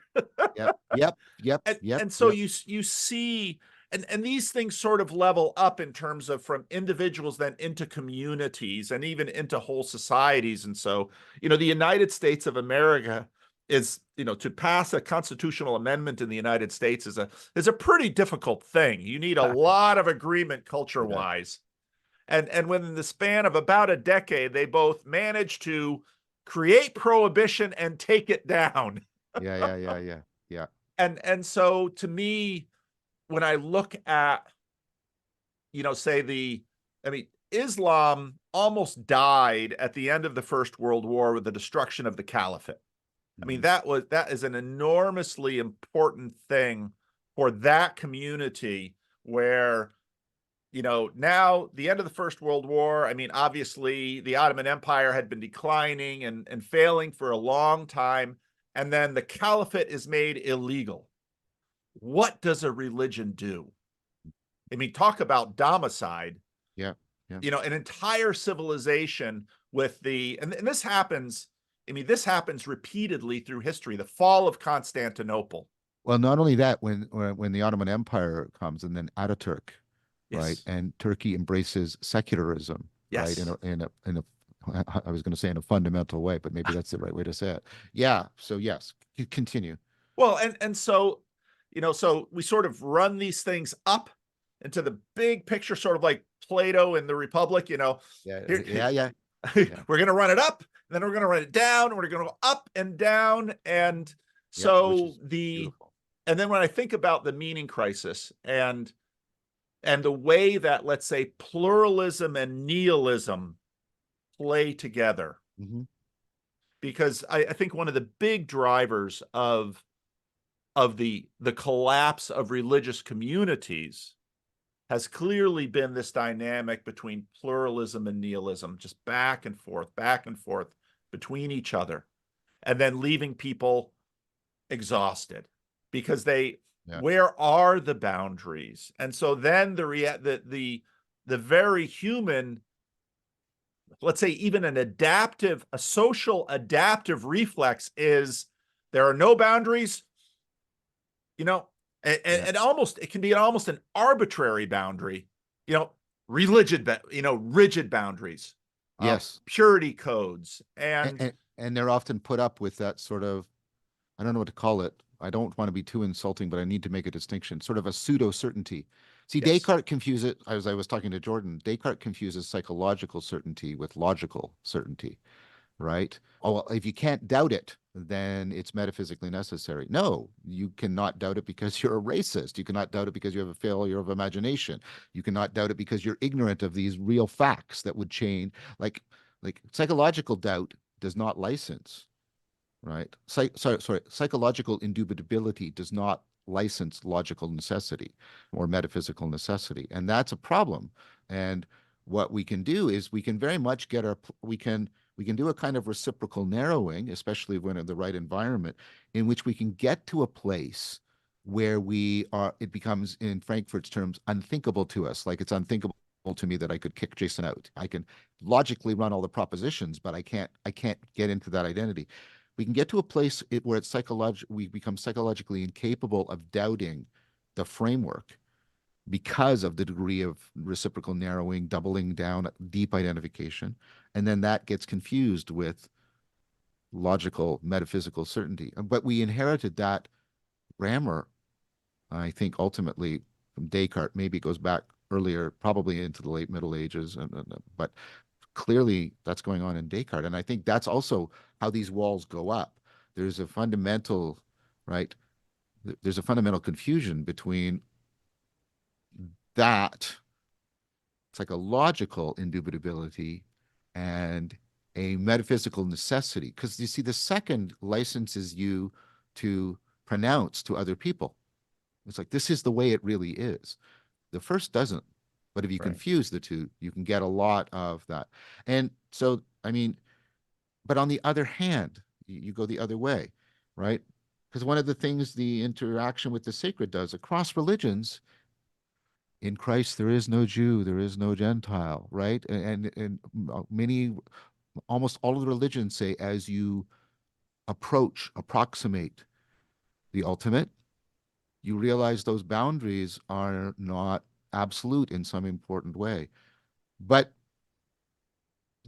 Yep. Yep. Yep. and Yep. and so Yep. you see, and these things sort of level up in terms of from individuals then into communities and even into whole societies. And so, the United States of America is, to pass a constitutional amendment in the United States is a pretty difficult thing. You need a lot of agreement culture Yeah. wise. And within the span of about a decade, they both managed to create prohibition and take it down. Yeah, yeah, yeah, yeah, yeah. And so to me, when I look at, say I mean, Islam almost died at the end of the First World War with the destruction of the caliphate. I mean, Hmm. that is an enormously important thing for that community where, now the end of the First World War, I mean, obviously the Ottoman Empire had been declining and failing for a long time. And then the caliphate is made illegal. What does a religion do? I mean, talk about domicide, Yeah, yeah. an entire civilization with and this happens. I mean, this happens repeatedly through history. The fall of Constantinople. Well, not only that, when the Ottoman Empire comes and then Ataturk, right, Yes. and Turkey embraces secularism, right, Yes. I was going to say in a fundamental way, but maybe that's the right way to say it. Yeah. So yes, you continue. Well, and so, so we sort of run these things up into the big picture, sort of like Plato in the Republic, Yeah, here, yeah, yeah, yeah, we're going to run it up, and then we're going to run it down, and we're going to go up and down. And yeah, which so is beautiful. and then when I think about the meaning crisis and the way that, let's say, pluralism and nihilism play together, Hmm. because I think one of the big drivers of the collapse of religious communities has clearly been this dynamic between pluralism and nihilism, just back and forth between each other, and then leaving people exhausted because Yeah, where are the boundaries? And so then the very human, let's say even a social adaptive reflex is there are no boundaries, you know, yeah. it can be almost an arbitrary boundary, you know, rigid boundaries, Yes. purity codes, and And they're often put up with that sort of, I don't know what to call it. I don't want to be too insulting, but I need to make a distinction, sort of a pseudo certainty. See, yes, Descartes confuses, as I was talking to Jordan, Descartes confuses psychological certainty with logical certainty, right? Oh, well, if you can't doubt it, then it's metaphysically necessary. No, you cannot doubt it because you're a racist. You cannot doubt it because you have a failure of imagination. You cannot doubt it because you're ignorant of these real facts that would change. Like psychological doubt does not license, right? Sorry, psychological indubitability does not license logical necessity or metaphysical necessity, and that's a problem. And what we can do is we can very much get we can do a kind of reciprocal narrowing, especially when in the right environment, in which we can get to a place where it becomes, in Frankfurt's terms, unthinkable to us. Like it's unthinkable to me that I could kick Jason out. I can logically run all the propositions, but I can't get into that identity. We can get to a place where we become psychologically incapable of doubting the framework because of the degree of reciprocal narrowing, doubling down, deep identification, and then that gets confused with logical metaphysical certainty. But we inherited that grammar, I think, ultimately from Descartes. Maybe it goes back earlier, probably into the late Middle Ages, but clearly that's going on in Descartes. And I think that's also how these walls go up. There's a fundamental, right? There's a fundamental confusion between that psychological indubitability and a metaphysical necessity. Because you see, the second licenses you to pronounce to other people. It's like, this is the way it really is. The first doesn't. But if you right. confuse the two, you can get a lot of that. And so, I mean, but on the other hand, you go the other way, right? Because one of the things the interaction with the sacred does across religions, in Christ there is no Jew, there is no Gentile, right? And many, almost all of the religions say, as you approximate the ultimate, you realize those boundaries are not absolute in some important way. But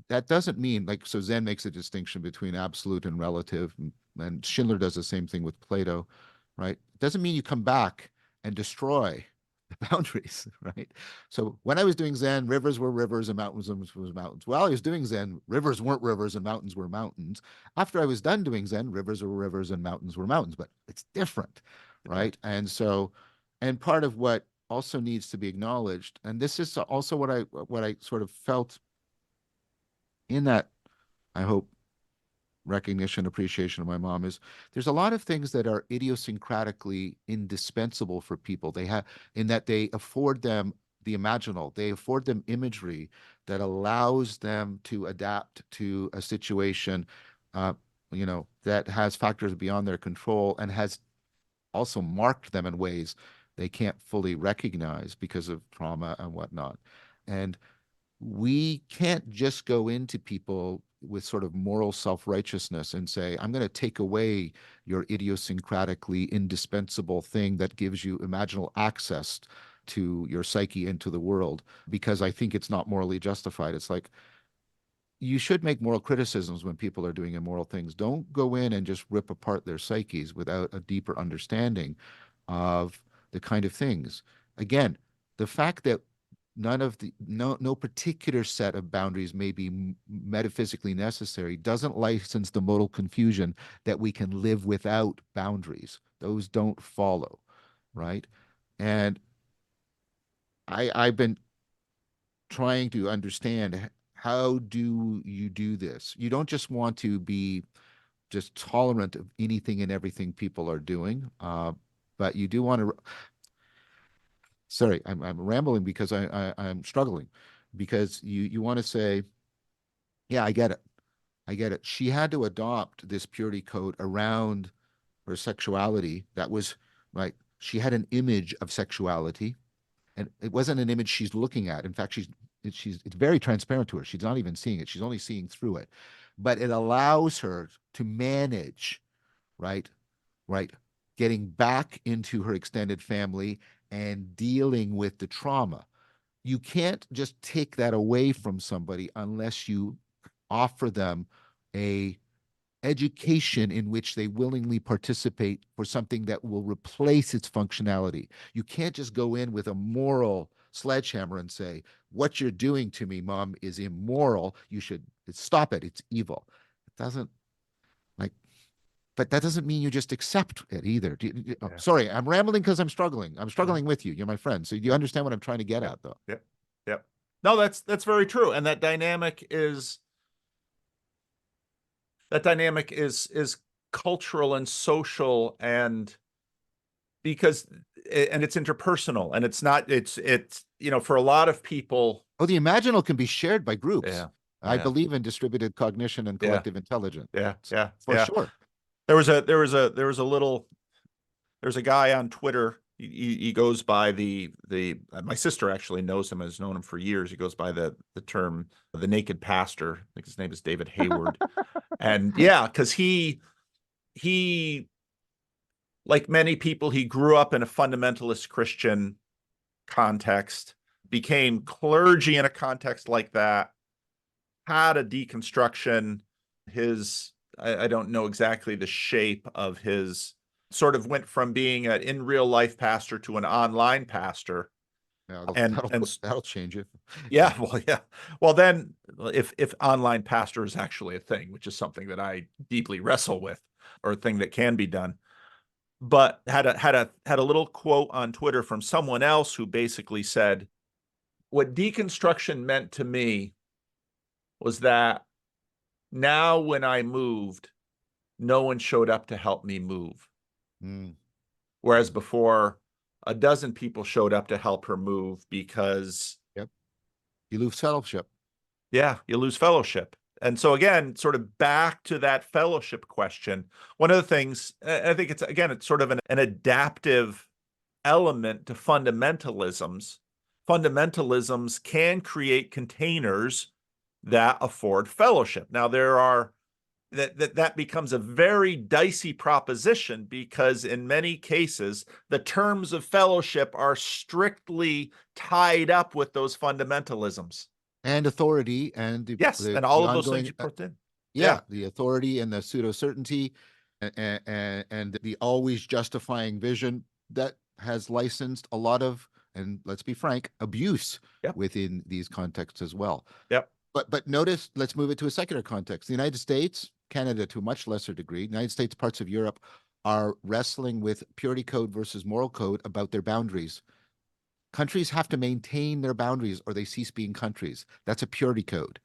that doesn't mean, like, so Zen makes a distinction between absolute and relative, and Schindler does the same thing with Plato, right? It doesn't mean you come back and destroy the boundaries, right? So when I was doing Zen, rivers were rivers and mountains was mountains. While I was doing Zen, rivers weren't rivers and mountains were mountains. After I was done doing Zen, rivers were rivers and mountains were mountains, but it's different, Yeah. right? And so, and part of what also needs to be acknowledged, and this is also what I sort of felt in that, I hope, recognition, appreciation of my mom, is there's a lot of things that are idiosyncratically indispensable for people. They have, in that they afford them the imaginal, they afford them imagery that allows them to adapt to a situation, uh, that has factors beyond their control and has also marked them in ways they can't fully recognize because of trauma and whatnot. And we can't just go into people with sort of moral self-righteousness and say, I'm going to take away your idiosyncratically indispensable thing that gives you imaginal access to your psyche into the world because I think it's not morally justified. It's like, you should make moral criticisms when people are doing immoral things. Don't go in and just rip apart their psyches without a deeper understanding of the kind of things. Again, the fact that no particular set of boundaries may be metaphysically necessary doesn't license the modal confusion that we can live without boundaries. Those don't follow, right? And I've been trying to understand, how do you do this? You don't just want to be just tolerant of anything and everything people are doing, but you do want to. Sorry, I'm rambling because I'm struggling, because you want to say, yeah, I get it, I get it. She had to adopt this purity code around her sexuality. That was right. She had an image of sexuality, and it wasn't an image she's looking at. In fact, it's very transparent to her. She's not even seeing it. She's only seeing through it. But it allows her to manage, right? Right, getting back into her extended family and dealing with the trauma. You can't just take that away from somebody unless you offer them a education in which they willingly participate for something that will replace its functionality. You can't just go in with a moral sledgehammer and say, what you're doing to me, mom, is immoral. You should stop it. It's evil. It doesn't, like, but that doesn't mean you just accept it either. Yeah. Sorry, I'm rambling because I'm struggling. I'm Yeah. struggling with you. You're my friend. So do you Yeah. understand what I'm trying to get Yeah. at, though? Yeah. Yeah. No, that's very true. And that dynamic is cultural and social, and because and it's interpersonal, and it's for a lot of people. Oh, the imaginal can be shared by groups. Yeah. I Yeah. believe in distributed cognition and Yeah. collective intelligence, Yeah. Yeah. for Yeah. sure. There's a guy on Twitter. He goes by the my sister actually knows him, has known him for years. He goes by the term the naked pastor. I think his name is David Hayward. And yeah, because he like many people, he grew up in a fundamentalist Christian context, became clergy in a context like that, had a deconstruction. I don't know exactly the shape of his, sort of went from being an in real life pastor to an online pastor. Yeah, And that'll change it. Yeah. yeah, well, yeah. Well, then if online pastor is actually a thing, which is something that I deeply wrestle with, or a thing that can be done, but had a little quote on Twitter from someone else who basically said, what deconstruction meant to me was that now when I moved, no one showed up to help me move. Mm, Whereas before, a dozen people showed up to help her move because, yep. You lose fellowship. yeah, you lose fellowship. And so again, sort of back to that fellowship question, one of the things, I think it's sort of an adaptive element to fundamentalisms. Fundamentalisms can create containers that afford fellowship. Now there are that becomes a very dicey proposition, because in many cases the terms of fellowship are strictly tied up with those fundamentalisms. And authority and Yes, and all the of those things ongoing, you put in. yeah, Yeah. the authority and the pseudo certainty, and the always justifying vision that has licensed a lot of and let's be frank, abuse Yep. within these contexts as well. Yep. But notice, let's move it to a secular context. The United States, Canada to a much lesser degree, United States, parts of Europe are wrestling with purity code versus moral code about their boundaries. Countries have to maintain their boundaries or they cease being countries. That's a purity code,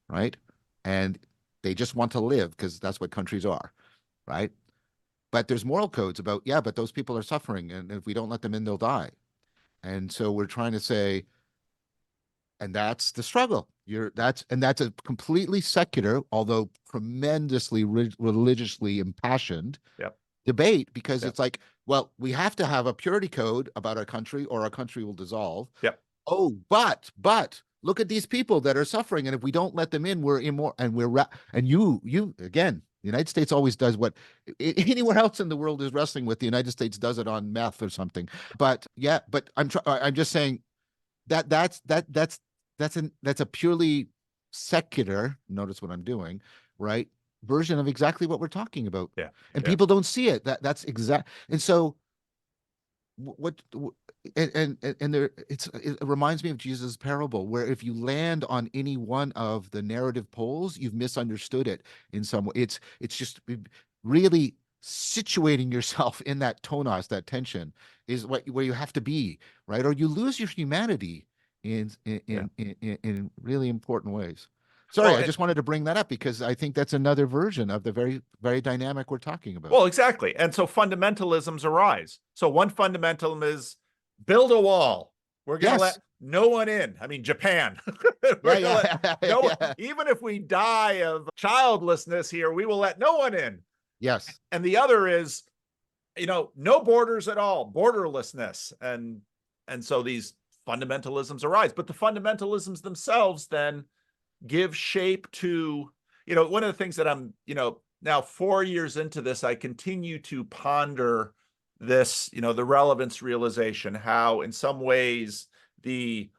right? And they just want to live because that's what countries are, right? But there's moral codes about, yeah, but those people are suffering, and if we don't let them in, they'll die. And so we're trying to say, and that's the struggle. That's a completely secular, although tremendously religiously impassioned Yep. debate, because Yep. it's like, well, we have to have a purity code about our country or our country will dissolve. Yep. Oh, but look at these people that are suffering, and if we don't let them in, we're immoral, and and you again. The United States always does what anywhere else in the world is wrestling with. The United States does it on meth or something. But yeah, but I'm just saying that's a purely secular, notice what I'm doing, right? Version of exactly what we're talking about. Yeah. And Yeah. people don't see it. That's exact. And so what and there it reminds me of Jesus' parable, where if you land on any one of the narrative poles, you've misunderstood it in some way. It's just really situating yourself in that tonos, that tension, is where you have to be, right? Or you lose your humanity Yeah. in really important ways. Sorry, Well, I just wanted to bring that up because I think that's another version of the very, very dynamic we're talking about. well, exactly. And so fundamentalisms arise. So one fundamentalism is build a wall. We're going to let Yes. no one in. I mean, Japan. Yeah, We're going to let yeah, no one, yeah. even if we die of childlessness here, we will let no one in. Yes. And the other is, no borders at all, borderlessness. And so these fundamentalisms arise. But the fundamentalisms themselves then give shape to, one of the things that I'm, now 4 years into this, I continue to ponder this, the relevance realization, how in some ways the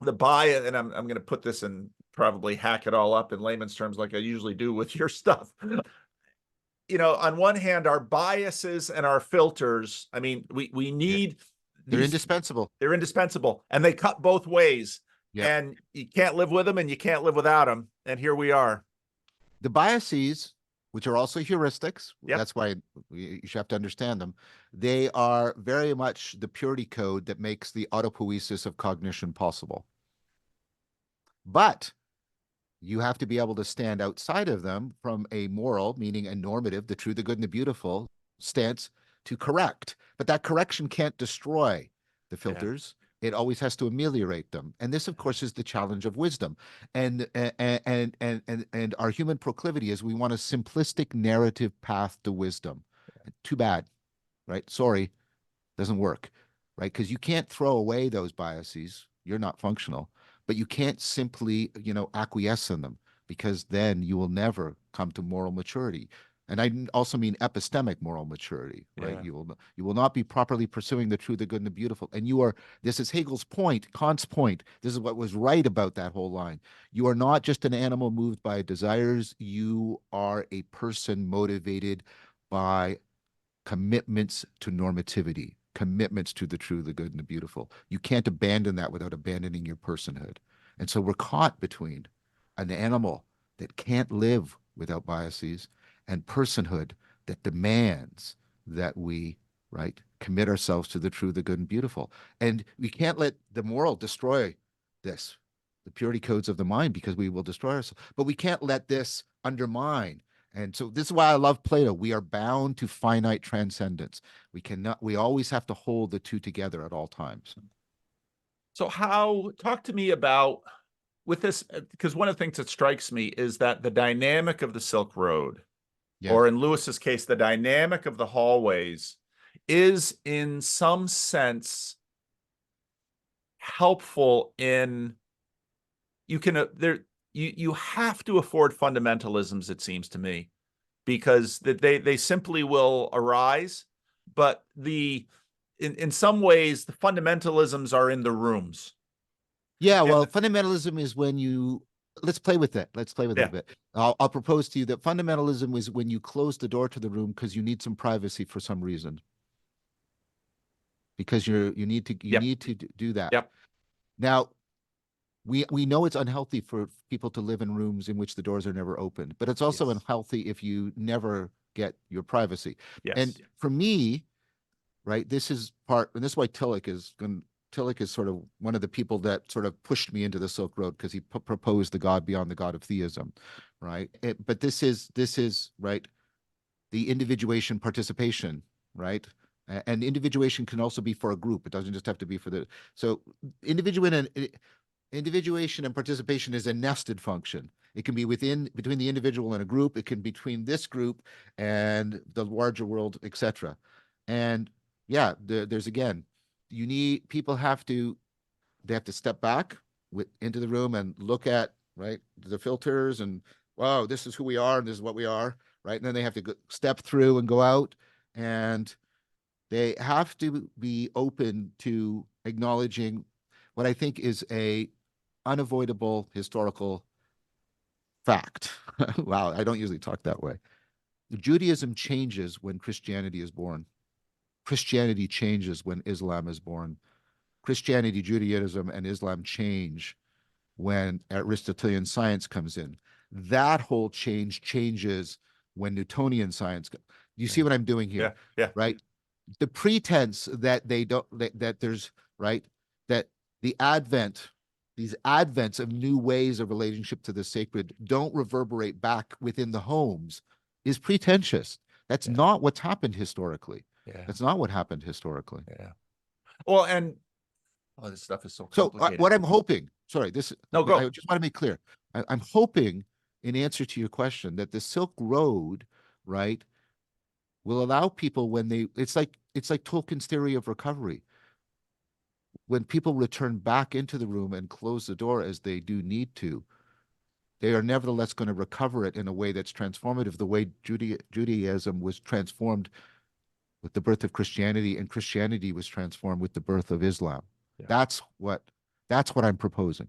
bias, and I'm going to put this and probably hack it all up in layman's terms like I usually do with your stuff. On one hand, our biases and our filters, I mean, we need They're these, indispensable. they're indispensable, and they cut both ways. Yeah. And you can't live with them and you can't live without them. And here we are. The biases, which are also heuristics, Yep. that's why you should have to understand them. They are very much the purity code that makes the autopoiesis of cognition possible. But you have to be able to stand outside of them from a moral, meaning a normative, the true, the good, and the beautiful stance to correct. But that correction can't destroy the filters. It always has to ameliorate them. And this, of course, is the challenge of wisdom. And our human proclivity is we want a simplistic narrative path to wisdom. Too bad, right? Sorry, doesn't work, right? Because you can't throw away those biases. You're not functional, but you can't simply, acquiesce in them, because then you will never come to moral maturity. And I also mean epistemic moral maturity, right? Yeah. You will not be properly pursuing the true, the good, and the beautiful. And this is Hegel's point, Kant's point. This is what was right about that whole line. You are not just an animal moved by desires. You are a person motivated by commitments to normativity, commitments to the true, the good, and the beautiful. You can't abandon that without abandoning your personhood. And so we're caught between an animal that can't live without biases and personhood that demands that we, right, commit ourselves to the true, the good, and beautiful. And we can't let the moral destroy this, the purity codes of the mind, because we will destroy ourselves. But we can't let this undermine. And so this is why I love Plato. We are bound to finite transcendence. We always have to hold the two together at all times. So talk to me about with this, because one of the things that strikes me is that the dynamic of the Silk Road, or in Lewis's case, the dynamic of the hallways, is in some sense helpful in you have to afford fundamentalisms, it seems to me, because they simply will arise, but in some ways the fundamentalisms are in the rooms. Yeah, well, fundamentalism is when let's play with it. Let's play with it a bit. I'll propose to you that fundamentalism is when you close the door to the room because you need some privacy for some reason. because you need to Yep. do that. Yep. Now, we know it's unhealthy for people to live in rooms in which the doors are never opened, but it's also Yes. unhealthy if you never get your privacy. And Yes. for me, right, this is part, and this is why Tillich is sort of one of the people that sort of pushed me into the Silk Road because he proposed the God beyond the God of theism, right? But this is right, the individuation participation, right? And individuation can also be for a group. It doesn't just have to be for the so individuation and individuation and participation is a nested function. It can be between the individual and a group. It can be between this group and the larger world, etc. And yeah, there's again, you need people have to they have to step back into the room and look at right the filters and wow, this is who we are and this is what we are, right? And then they have to step through and go out, and they have to be open to acknowledging what I think is a unavoidable historical fact. Wow, I don't usually talk that way. Judaism changes when Christianity is born. Christianity changes when Islam is born. Christianity, Judaism, and Islam change when Aristotelian science comes in. That whole changes when Newtonian science comes. You see what I'm doing Yeah. here, Yeah. right? The pretense that they don't that there's right that the these advents of new ways of relationship to the sacred don't reverberate back within the homes is pretentious. That's Yeah. not what's happened historically. Yeah. That's not what happened historically. Yeah. Well, and oh, this stuff is so So complicated. what I'm hoping, sorry, this No, I go. just want to make clear. I'm hoping, in answer to your question, that the Silk Road, right, will allow people when it's like Tolkien's theory of recovery. When people return back into the room and close the door as they do need to, they are nevertheless going to recover it in a way that's transformative, the way Judaism was transformed with the birth of Christianity, and Christianity was transformed with the birth of Islam. Yeah. That's what I'm proposing.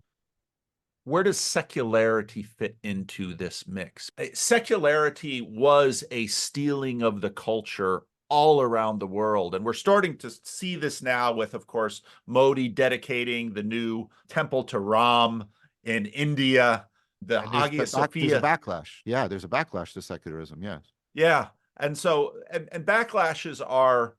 Where does secularity fit into this mix? Secularity was a stealing of the culture all around the world. And we're starting to see this now with, of course, Modi dedicating the new temple to Ram in India, the And Hagia there's a Sophia. backlash. Yeah, there's a backlash to secularism. Yes. Yeah. And so, and backlashes are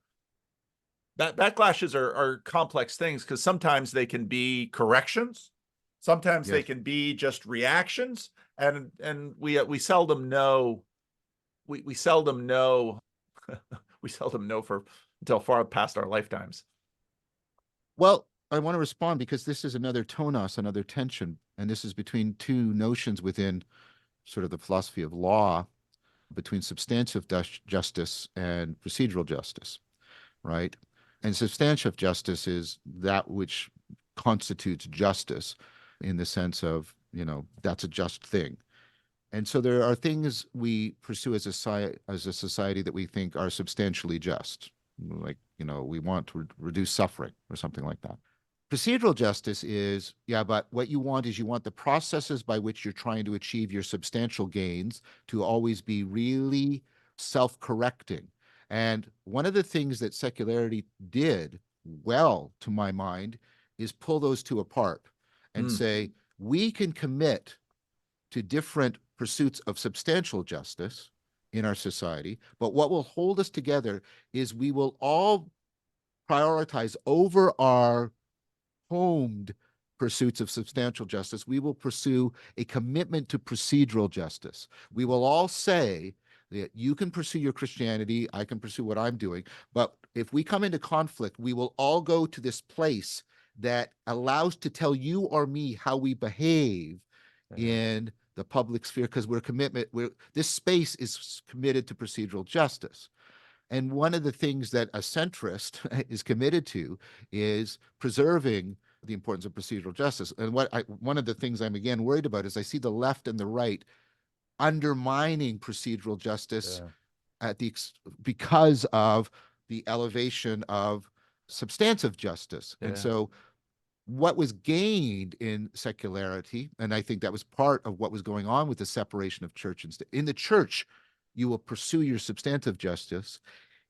complex things because sometimes they can be corrections, sometimes they Yes. can be just reactions, and we seldom know we seldom know we seldom know for until far past our lifetimes. Well, I want to respond because this is another tonos, another tension, and this is between two notions within sort of the philosophy of law, between substantive justice and procedural justice, right? And substantive justice is that which constitutes justice in the sense of, that's a just thing. And so there are things we pursue as a society that we think are substantially just, like, we want to reduce suffering or something like that. Procedural justice is, yeah, but what you want is you want the processes by which you're trying to achieve your substantial gains to always be really self-correcting. And one of the things that secularity did well, to my mind, is pull those two apart and Mm, say, we can commit to different pursuits of substantial justice in our society, but what will hold us together is we will all prioritize over our homed pursuits of substantial justice. We will pursue a commitment to procedural justice. We will all say that you can pursue your Christianity, I can pursue what I'm doing, but if we come into conflict, we will all go to this place that allows to tell you or me how we behave yeah, in the public sphere because this space is committed to procedural justice. And one of the things that a centrist is committed to is preserving the importance of procedural justice. And one of the things I'm again worried about is I see the left and the right undermining procedural justice yeah, because of the elevation of substantive justice. And yeah, so what was gained in secularity, and I think that was part of what was going on with the separation of church and state. In the church, you will pursue your substantive justice.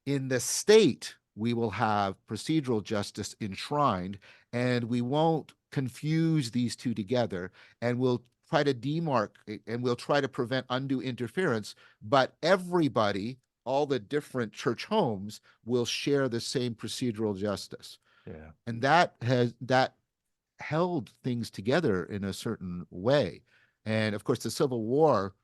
In the state, we will have procedural justice enshrined, and we won't confuse these two together, and we'll try to demark and we'll try to prevent undue interference, but everybody, all the different church homes, will share the same procedural justice. Yeah. And that held things together in a certain way. And of course, the Civil War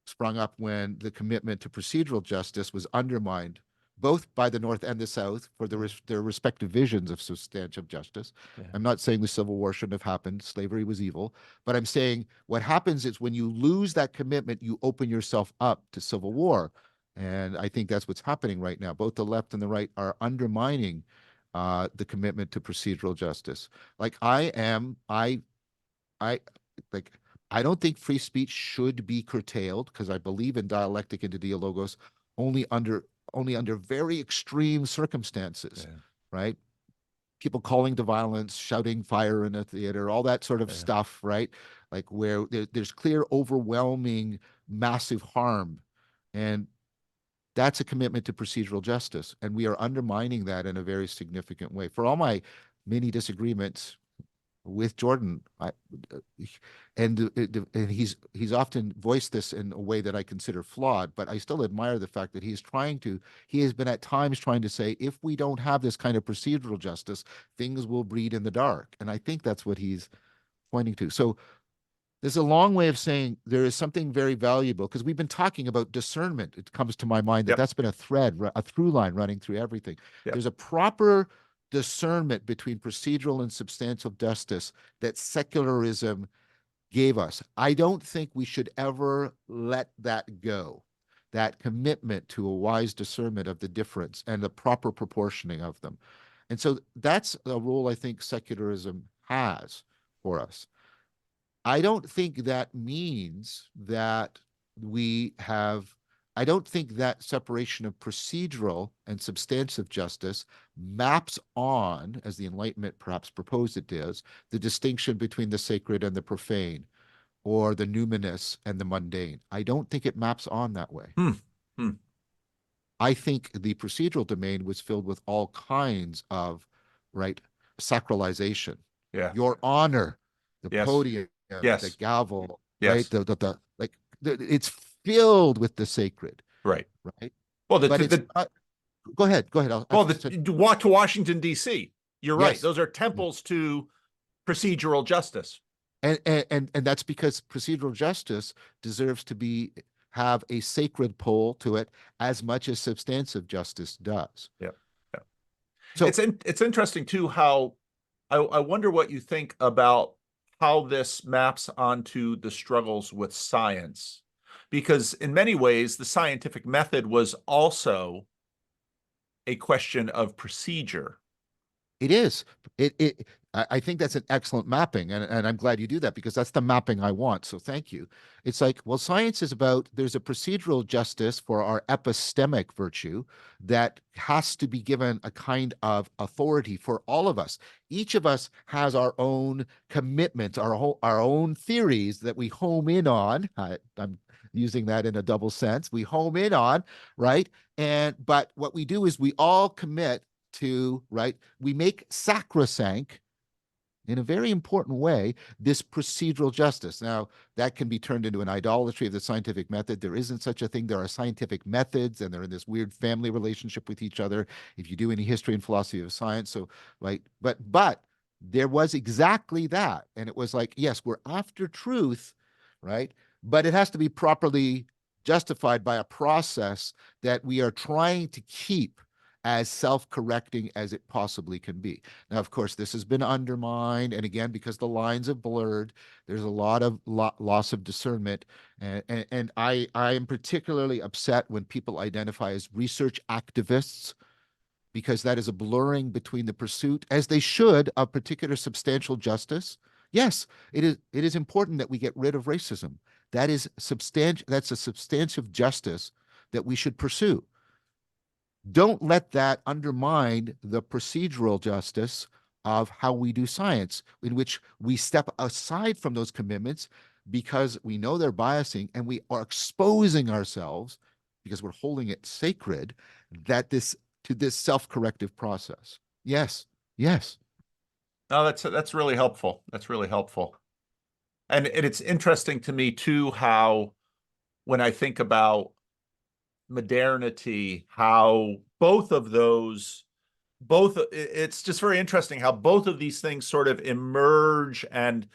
sprung up when the commitment to procedural justice was undermined both by the North and the South for their respective visions of substantive justice. Yeah. I'm not saying the Civil War shouldn't have happened, slavery was evil, but I'm saying what happens is when you lose that commitment, you open yourself up to civil war. And I think that's what's happening right now. Both the left and the right are undermining the commitment to procedural justice. Like I like I don't think free speech should be curtailed because I believe in dialectic and dialogos only under only under very extreme circumstances, Yeah. right? People calling to violence, shouting fire in a theater, all that sort of Yeah. stuff, right? Like where there's clear, overwhelming, massive harm. And that's a commitment to procedural justice. And we are undermining that in a very significant way. For all my many disagreements with Jordan, and he's often voiced this in a way that I consider flawed, but I still admire the fact that he has been at times trying to say, if we don't have this kind of procedural justice, things will breed in the dark. And I think that's what he's pointing to. So there's a long way of saying there is something very valuable because we've been talking about discernment. It comes to my mind that Yep. that's been a thread, a through line running through everything. Yep. There's a proper discernment between procedural and substantial justice that secularism gave us. I don't think we should ever let that go, that commitment to a wise discernment of the difference and the proper proportioning of them. And so that's a role I think secularism has for us. I don't think that means that we have, I don't think that separation of procedural and substantive justice maps on, as the Enlightenment perhaps proposed it does, the distinction between the sacred and the profane, or the numinous and the mundane. I don't think it maps on that way. Hmm. Hmm. I think the procedural domain was filled with all kinds of, right, sacralization. Yeah. Your honor, the Yes. podium, the Yes. gavel, right? Yes. It's filled with the sacred, Right. right? Well, But it's not. Go ahead. Go ahead. walk to Washington, D.C. You're right. Yes. Those are temples to procedural justice. And that's because procedural justice deserves to have a sacred pull to it as much as substantive justice does. Yeah. Yeah. So It's interesting too how I wonder what you think about how this maps onto the struggles with science. Because in many ways, the scientific method was also a question of procedure. it is. I think that's an excellent mapping, and I'm glad you do that because that's the mapping I want. So thank you. It's like, well, science is about there's a procedural justice for our epistemic virtue that has to be given a kind of authority for all of us. Each of us has our own commitments, our own theories that we home in on. I'm using that in a double sense. We home in on, right? But what we do is we all commit to, right? We make sacrosanct in a very important way this procedural justice. Now, that can be turned into an idolatry of the scientific method. There isn't such a thing. There are scientific methods, and they're in this weird family relationship with each other. If you do any history and philosophy of science, so right, but there was exactly that, and it was like, yes, we're after truth, right? But it has to be properly justified by a process that we are trying to keep as self-correcting as it possibly can be. Now, of course, this has been undermined, and again, because the lines have blurred, there's a lot of loss of discernment. And I am particularly upset when people identify as research activists, because that is a blurring between the pursuit, as they should, of particular substantial justice. Yes, it is important that we get rid of racism. That's a substantive justice that we should pursue. Don't let that undermine the procedural justice of how we do science, in which we step aside from those commitments because we know they're biasing, and we are exposing ourselves, because we're holding it sacred, that this to this self-corrective process. Yes, yes, No, that's really helpful. That's really helpful. And it's interesting to me too how when I think about modernity, how both of those it's just very interesting how both of these things sort of emerge and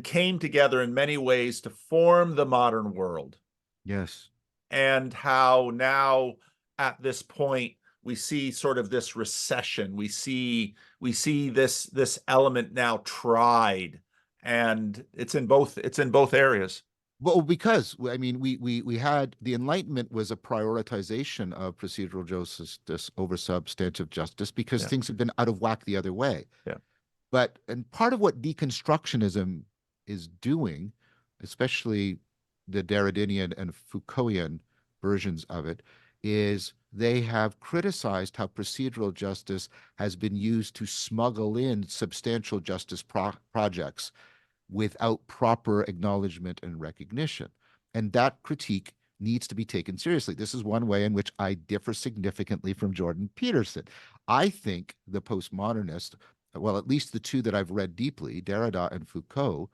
came together in many ways to form the modern world, yes. and how now at this point we see sort of this recession, we see this element now tried, and it's in both areas. Well, because I mean, we had the Enlightenment was a prioritization of procedural justice over substantive justice because Yeah, things had been out of whack the other way. yeah, But and part of what deconstructionism is doing, especially the Derridian and Foucaultian versions of it, is they have criticized how procedural justice has been used to smuggle in substantial justice projects without proper acknowledgement and recognition. And that critique needs to be taken seriously. This is one way in which I differ significantly from Jordan Peterson. I think the postmodernists, well, at least the two that I've read deeply, Derrida and Foucault,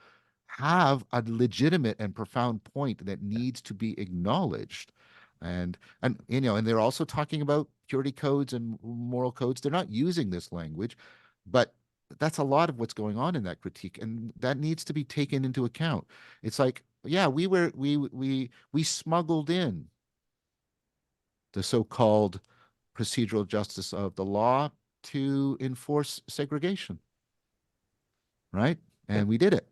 have a legitimate and profound point that needs to be acknowledged. And and they're also talking about purity codes and moral codes. They're not using this language, but that's a lot of what's going on in that critique, and that needs to be taken into account. It's like, yeah, we smuggled in the so-called procedural justice of the law to enforce segregation, right? yeah, And we did it.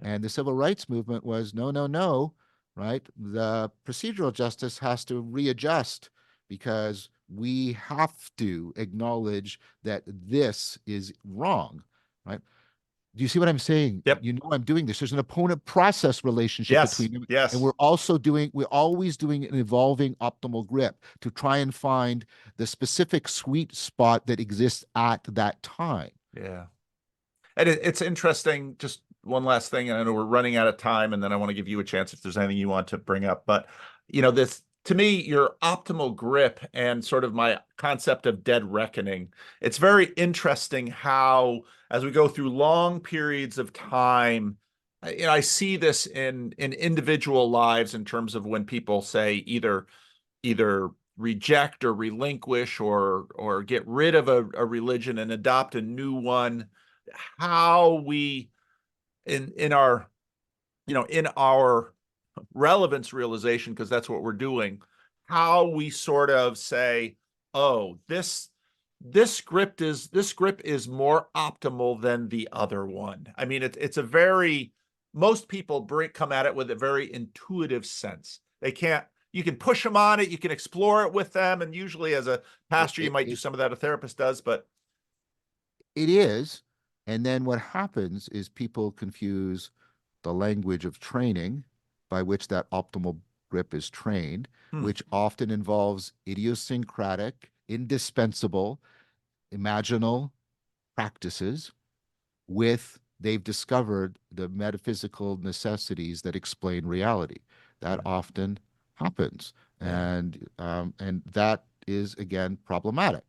yeah, And the civil rights movement was no, no, no, right? The procedural justice has to readjust because we have to acknowledge that this is wrong, right? Do you see what I'm saying? yep, You know, I'm doing this. There's an opponent process relationship yes, between them. And yes, we're always doing an evolving optimal grip to try and find the specific sweet spot that exists at that time. yeah. And it's interesting. Just one last thing, and I know we're running out of time, and then I want to give you a chance if there's anything you want to bring up. But this to me, your optimal grip and sort of my concept of dead reckoning. It's very interesting how, as we go through long periods of time, I see this in individual lives in terms of when people say either reject or relinquish or get rid of a religion and adopt a new one, how we in our in our relevance realization, because that's what we're doing, how we sort of say, oh, this script is more optimal than the other one. I mean, it's a very, most people come at it with a very intuitive sense. They can't, you can push them on it, you can explore it with them, and usually as a It, pastor you it, might do it, some of that, a therapist does, but it is. And then what happens is people confuse the language of training by which that optimal grip is trained, hmm, which often involves idiosyncratic, indispensable, imaginal practices with they've discovered the metaphysical necessities that explain reality. That yeah, often happens, yeah, and that is again problematic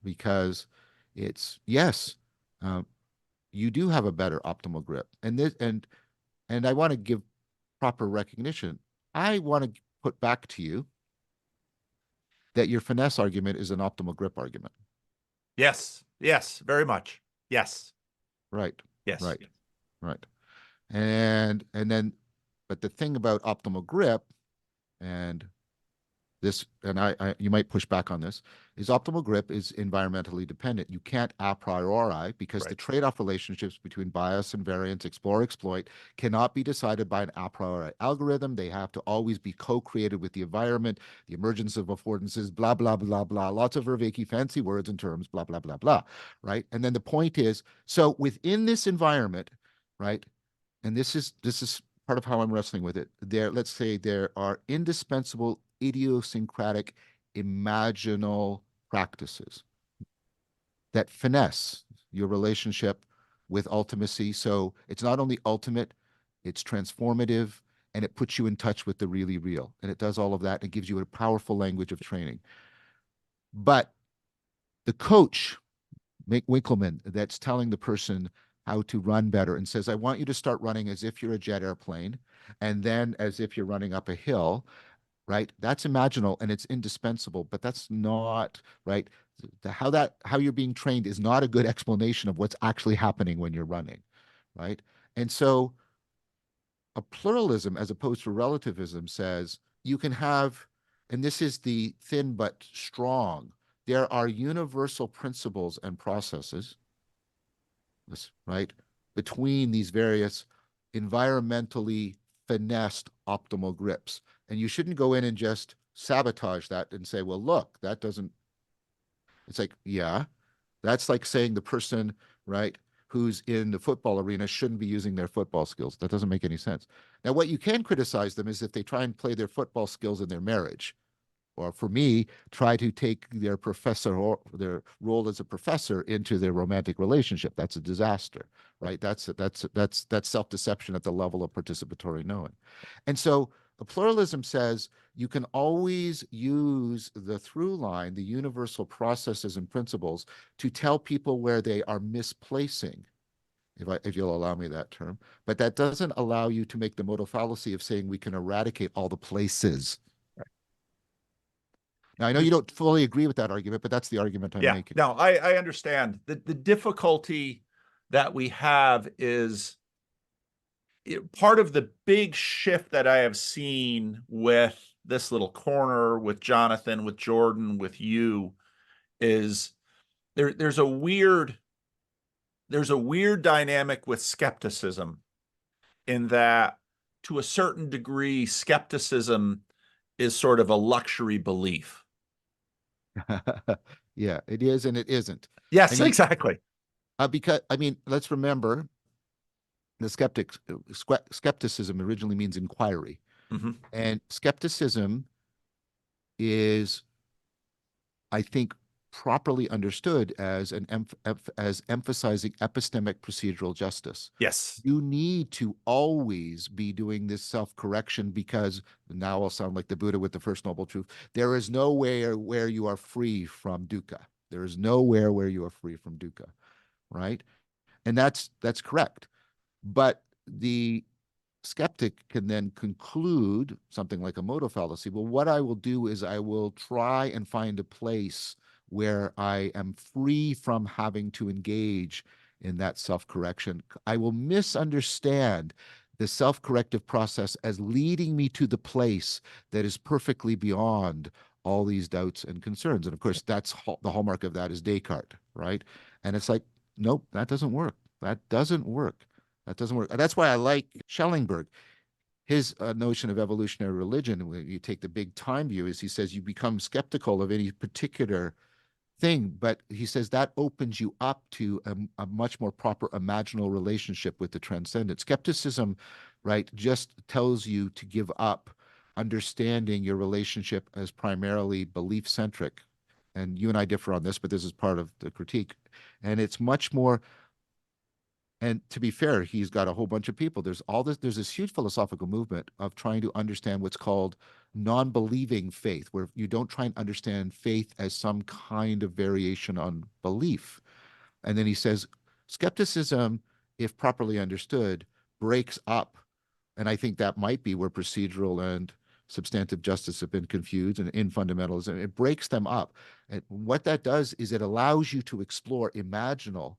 because it's yes, um, you do have a better optimal grip, and I want to give proper recognition. I want to put back to you that your finesse argument is an optimal grip argument. yes, yes, very much, yes, Right, yes, right, right. And then, but the thing about optimal grip and this, and you might push back on this, is optimal grip is environmentally dependent. You can't a priori because the right, trade-off relationships between bias and variance, explore, exploit, cannot be decided by an a priori algorithm. They have to always be co-created with the environment, the emergence of affordances, blah, blah, blah, blah, lots of Vervaeke fancy words and terms, blah, blah, blah, blah, right? And then the point is, so within this environment, right, and this is part of how I'm wrestling with it. Let's say there are indispensable idiosyncratic imaginal practices that finesse your relationship with ultimacy. So it's not only ultimate, it's transformative, and it puts you in touch with the really real. And it does all of that. And it gives you a powerful language of training. But the coach, Winkleman, that's telling the person how to run better and says, I want you to start running as if you're a jet airplane and then as if you're running up a hill, right? That's imaginal and it's indispensable, but that's not right. How you're being trained is not a good explanation of what's actually happening when you're running, right? And so a pluralism as opposed to relativism says you can have, and this is the thin but strong, there are universal principles and processes, right, between these various environmentally finessed optimal grips. And you shouldn't go in and just sabotage that and say, well, look, that doesn't, it's like, yeah, that's like saying the person, right, who's in the football arena shouldn't be using their football skills. That doesn't make any sense. Now, what you can criticize them is if they try and play their football skills in their marriage, or for me, try to take their professor or their role as a professor into their romantic relationship. That's a disaster, right? That's self-deception at the level of participatory knowing. And so the pluralism says you can always use the through line, the universal processes and principles, to tell people where they are misplacing, if you'll allow me that term. But that doesn't allow you to make the modal fallacy of saying we can eradicate all the places. Now, I know you don't fully agree with that argument, but that's the argument I'm Yeah, making. no, I understand. The difficulty that we have is part of the big shift that I have seen with this little corner, with Jonathan, with Jordan, with you, is there's a weird dynamic with skepticism in that to a certain degree, skepticism is sort of a luxury belief. Yeah, it is and it isn't. I Yes, mean, exactly. because I mean, let's remember the skepticism originally means inquiry, Hmm. and skepticism is, I think, properly understood as as emphasizing epistemic procedural justice. Yes. You need to always be doing this self-correction because now I'll sound like the Buddha with the first noble truth. There is nowhere where you are free from dukkha. There is nowhere where you are free from dukkha, right? And that's correct. But the skeptic can then conclude something like a modal fallacy. Well, what I will do is I will try and find a place where I am free from having to engage in that self correction. I will misunderstand the self corrective process as leading me to the place that is perfectly beyond all these doubts and concerns. And of course, that's the hallmark of that is Descartes, right? And it's like, nope, that doesn't work. That doesn't work. That doesn't work. That's why I like Schellenberg. His notion of evolutionary religion, when you take the big time view, is he says you become skeptical of any particular thing, but he says that opens you up to a much more proper imaginal relationship with the transcendent. Skepticism, right, just tells you to give up understanding your relationship as primarily belief centric. And you and I differ on this, but this is part of the critique. And it's much more, and to be fair, he's got a whole bunch of people. There's this huge philosophical movement of trying to understand what's called non-believing faith, where you don't try and understand faith as some kind of variation on belief. And then he says, skepticism, if properly understood, breaks up. And I think that might be where procedural and substantive justice have been confused, and in fundamentalism, it breaks them up. And what that does is it allows you to explore imaginal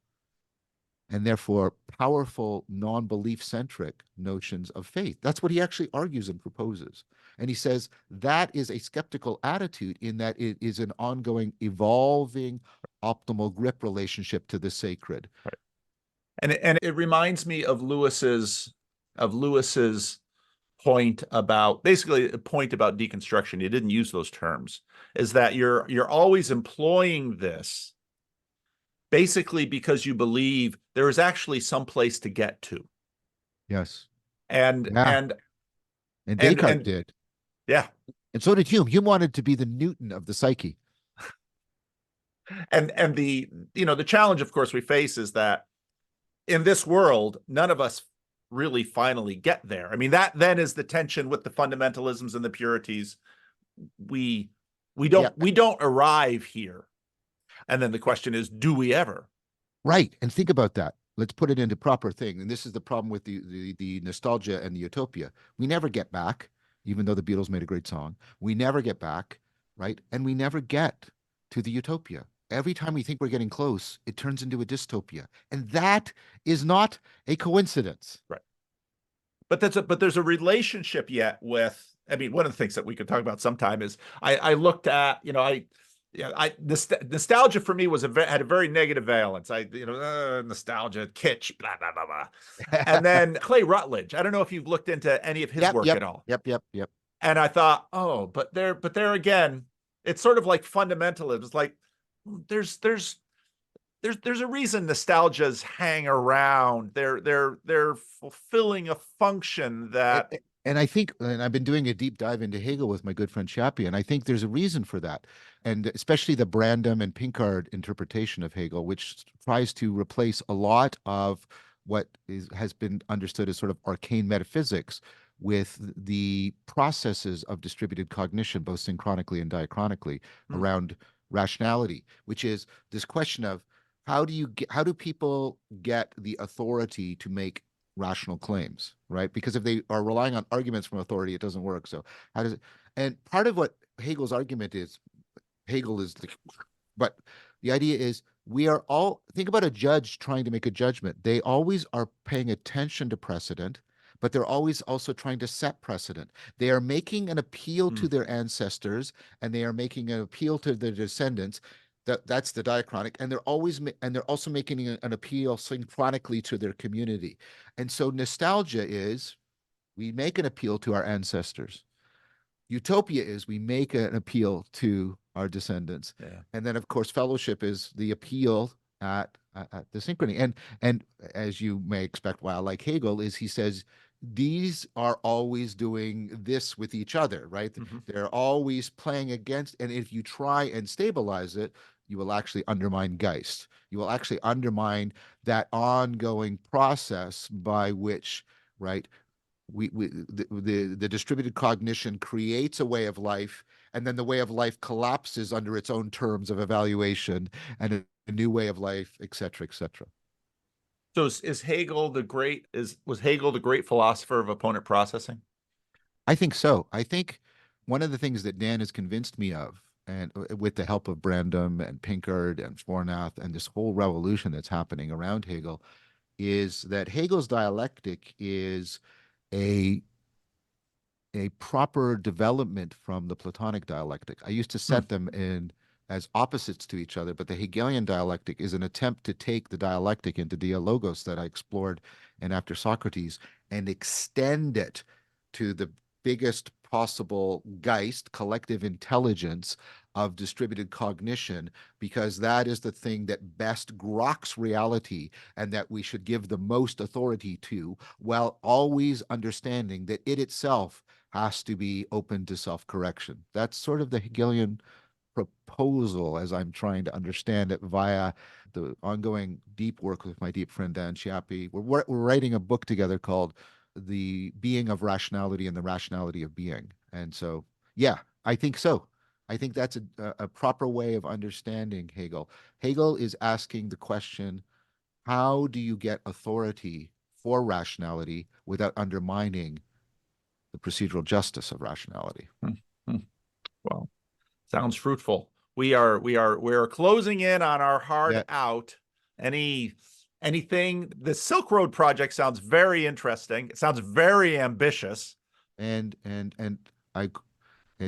and therefore powerful non-belief centric notions of faith. That's what he actually argues and proposes. And he says that is a skeptical attitude in that it is an ongoing, evolving, optimal grip relationship to the sacred. And it reminds me of Lewis's point about basically a point about deconstruction. He didn't use those terms, is that you're always employing this basically because you believe there is actually some place to get to. Yes. And Yeah. and And and Descartes and did. yeah. And so did Hume. Hume wanted to be the Newton of the psyche. And the challenge of course we face is that in this world none of us really finally get there. I mean, that then is the tension with the fundamentalisms and the purities. We we Yeah. don't we don't arrive here. And then the question is, do we ever? Right. And think about that. Let's put it into proper thing. And this is the problem with the nostalgia and the utopia. We never get back, even though the Beatles made a great song. We never get back, right? And we never get to the utopia. Every time we think we're getting close, it turns into a dystopia. And that is not a coincidence. Right. But there's a relationship yet with, I mean, one of the things that we could talk about sometime is I looked at, nostalgia for me had a very negative valence. Nostalgia, kitsch, blah, blah, blah, blah. And then Clay Rutledge, I don't know if you've looked into any of his Yep, work yep, at all. yep. And I thought, oh, but there again, it's sort of like fundamentalism. It's like there's a reason nostalgias hang around. They're fulfilling a function that. And I think, and I've been doing a deep dive into Hegel with my good friend Chappie, and I think there's a reason for that. And especially the Brandom and Pinkard interpretation of Hegel, which tries to replace a lot of what has been understood as sort of arcane metaphysics with the processes of distributed cognition, both synchronically and diachronically, around rationality, which is this question of how do people get the authority to make rational claims, right? Because if they are relying on arguments from authority, it doesn't work. So how does it? And part of what Hegel's argument is, Hegel is, but the idea is we are all, think about a judge trying to make a judgment. They always are paying attention to precedent, but they're always also trying to set precedent. They are making an appeal to their ancestors, and they are making an appeal to their descendants. That's the diachronic, and they're also making an appeal synchronically to their community. And so nostalgia is we make an appeal to our ancestors. Utopia is we make an appeal to our descendants. Yeah. And then of course fellowship is the appeal at the synchrony. And as you may expect, while like Hegel is, he says these are always doing this with each other, right? They're always playing against, and if you try and stabilize it, you will actually undermine Geist. You will actually undermine that ongoing process by which, right, the distributed cognition creates a way of life, and then the way of life collapses under its own terms of evaluation, and a new way of life, et cetera, et cetera. So is Hegel was Hegel the great philosopher of opponent processing? I think so. I think one of the things that Dan has convinced me of, and with the help of Brandom and Pinkard and Fornath and this whole revolution that's happening around Hegel, is that Hegel's dialectic is a proper development from the Platonic dialectic. I used to set them in as opposites to each other, but the Hegelian dialectic is an attempt to take the dialectic into dialogos that I explored in After Socrates and extend it to the biggest possible Geist, collective intelligence of distributed cognition, because that is the thing that best groks reality and that we should give the most authority to, while always understanding that it itself has to be open to self-correction. That's sort of the Hegelian proposal as I'm trying to understand it via the ongoing deep work with my deep friend Dan Chiappi. We're writing a book together called The Being of Rationality and the Rationality of Being. And so, yeah, I think so. I think that's a proper way of understanding Hegel. Hegel is asking the question, how do you get authority for rationality without undermining the procedural justice of rationality? Well, sounds fruitful. We are closing in on our hard out. Anything? The Silk Road project sounds very interesting. It sounds very ambitious. And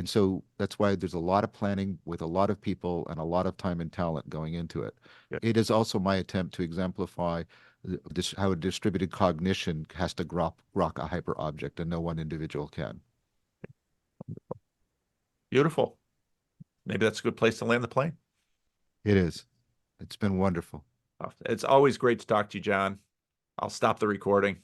so that's why there's a lot of planning with a lot of people and a lot of time and talent going into it. Yeah. It is also my attempt to exemplify how a distributed cognition has to grok a hyper object, and no one individual can. Beautiful. Maybe that's a good place to land the plane. It is. It's been wonderful. It's always great to talk to you, John. I'll stop the recording.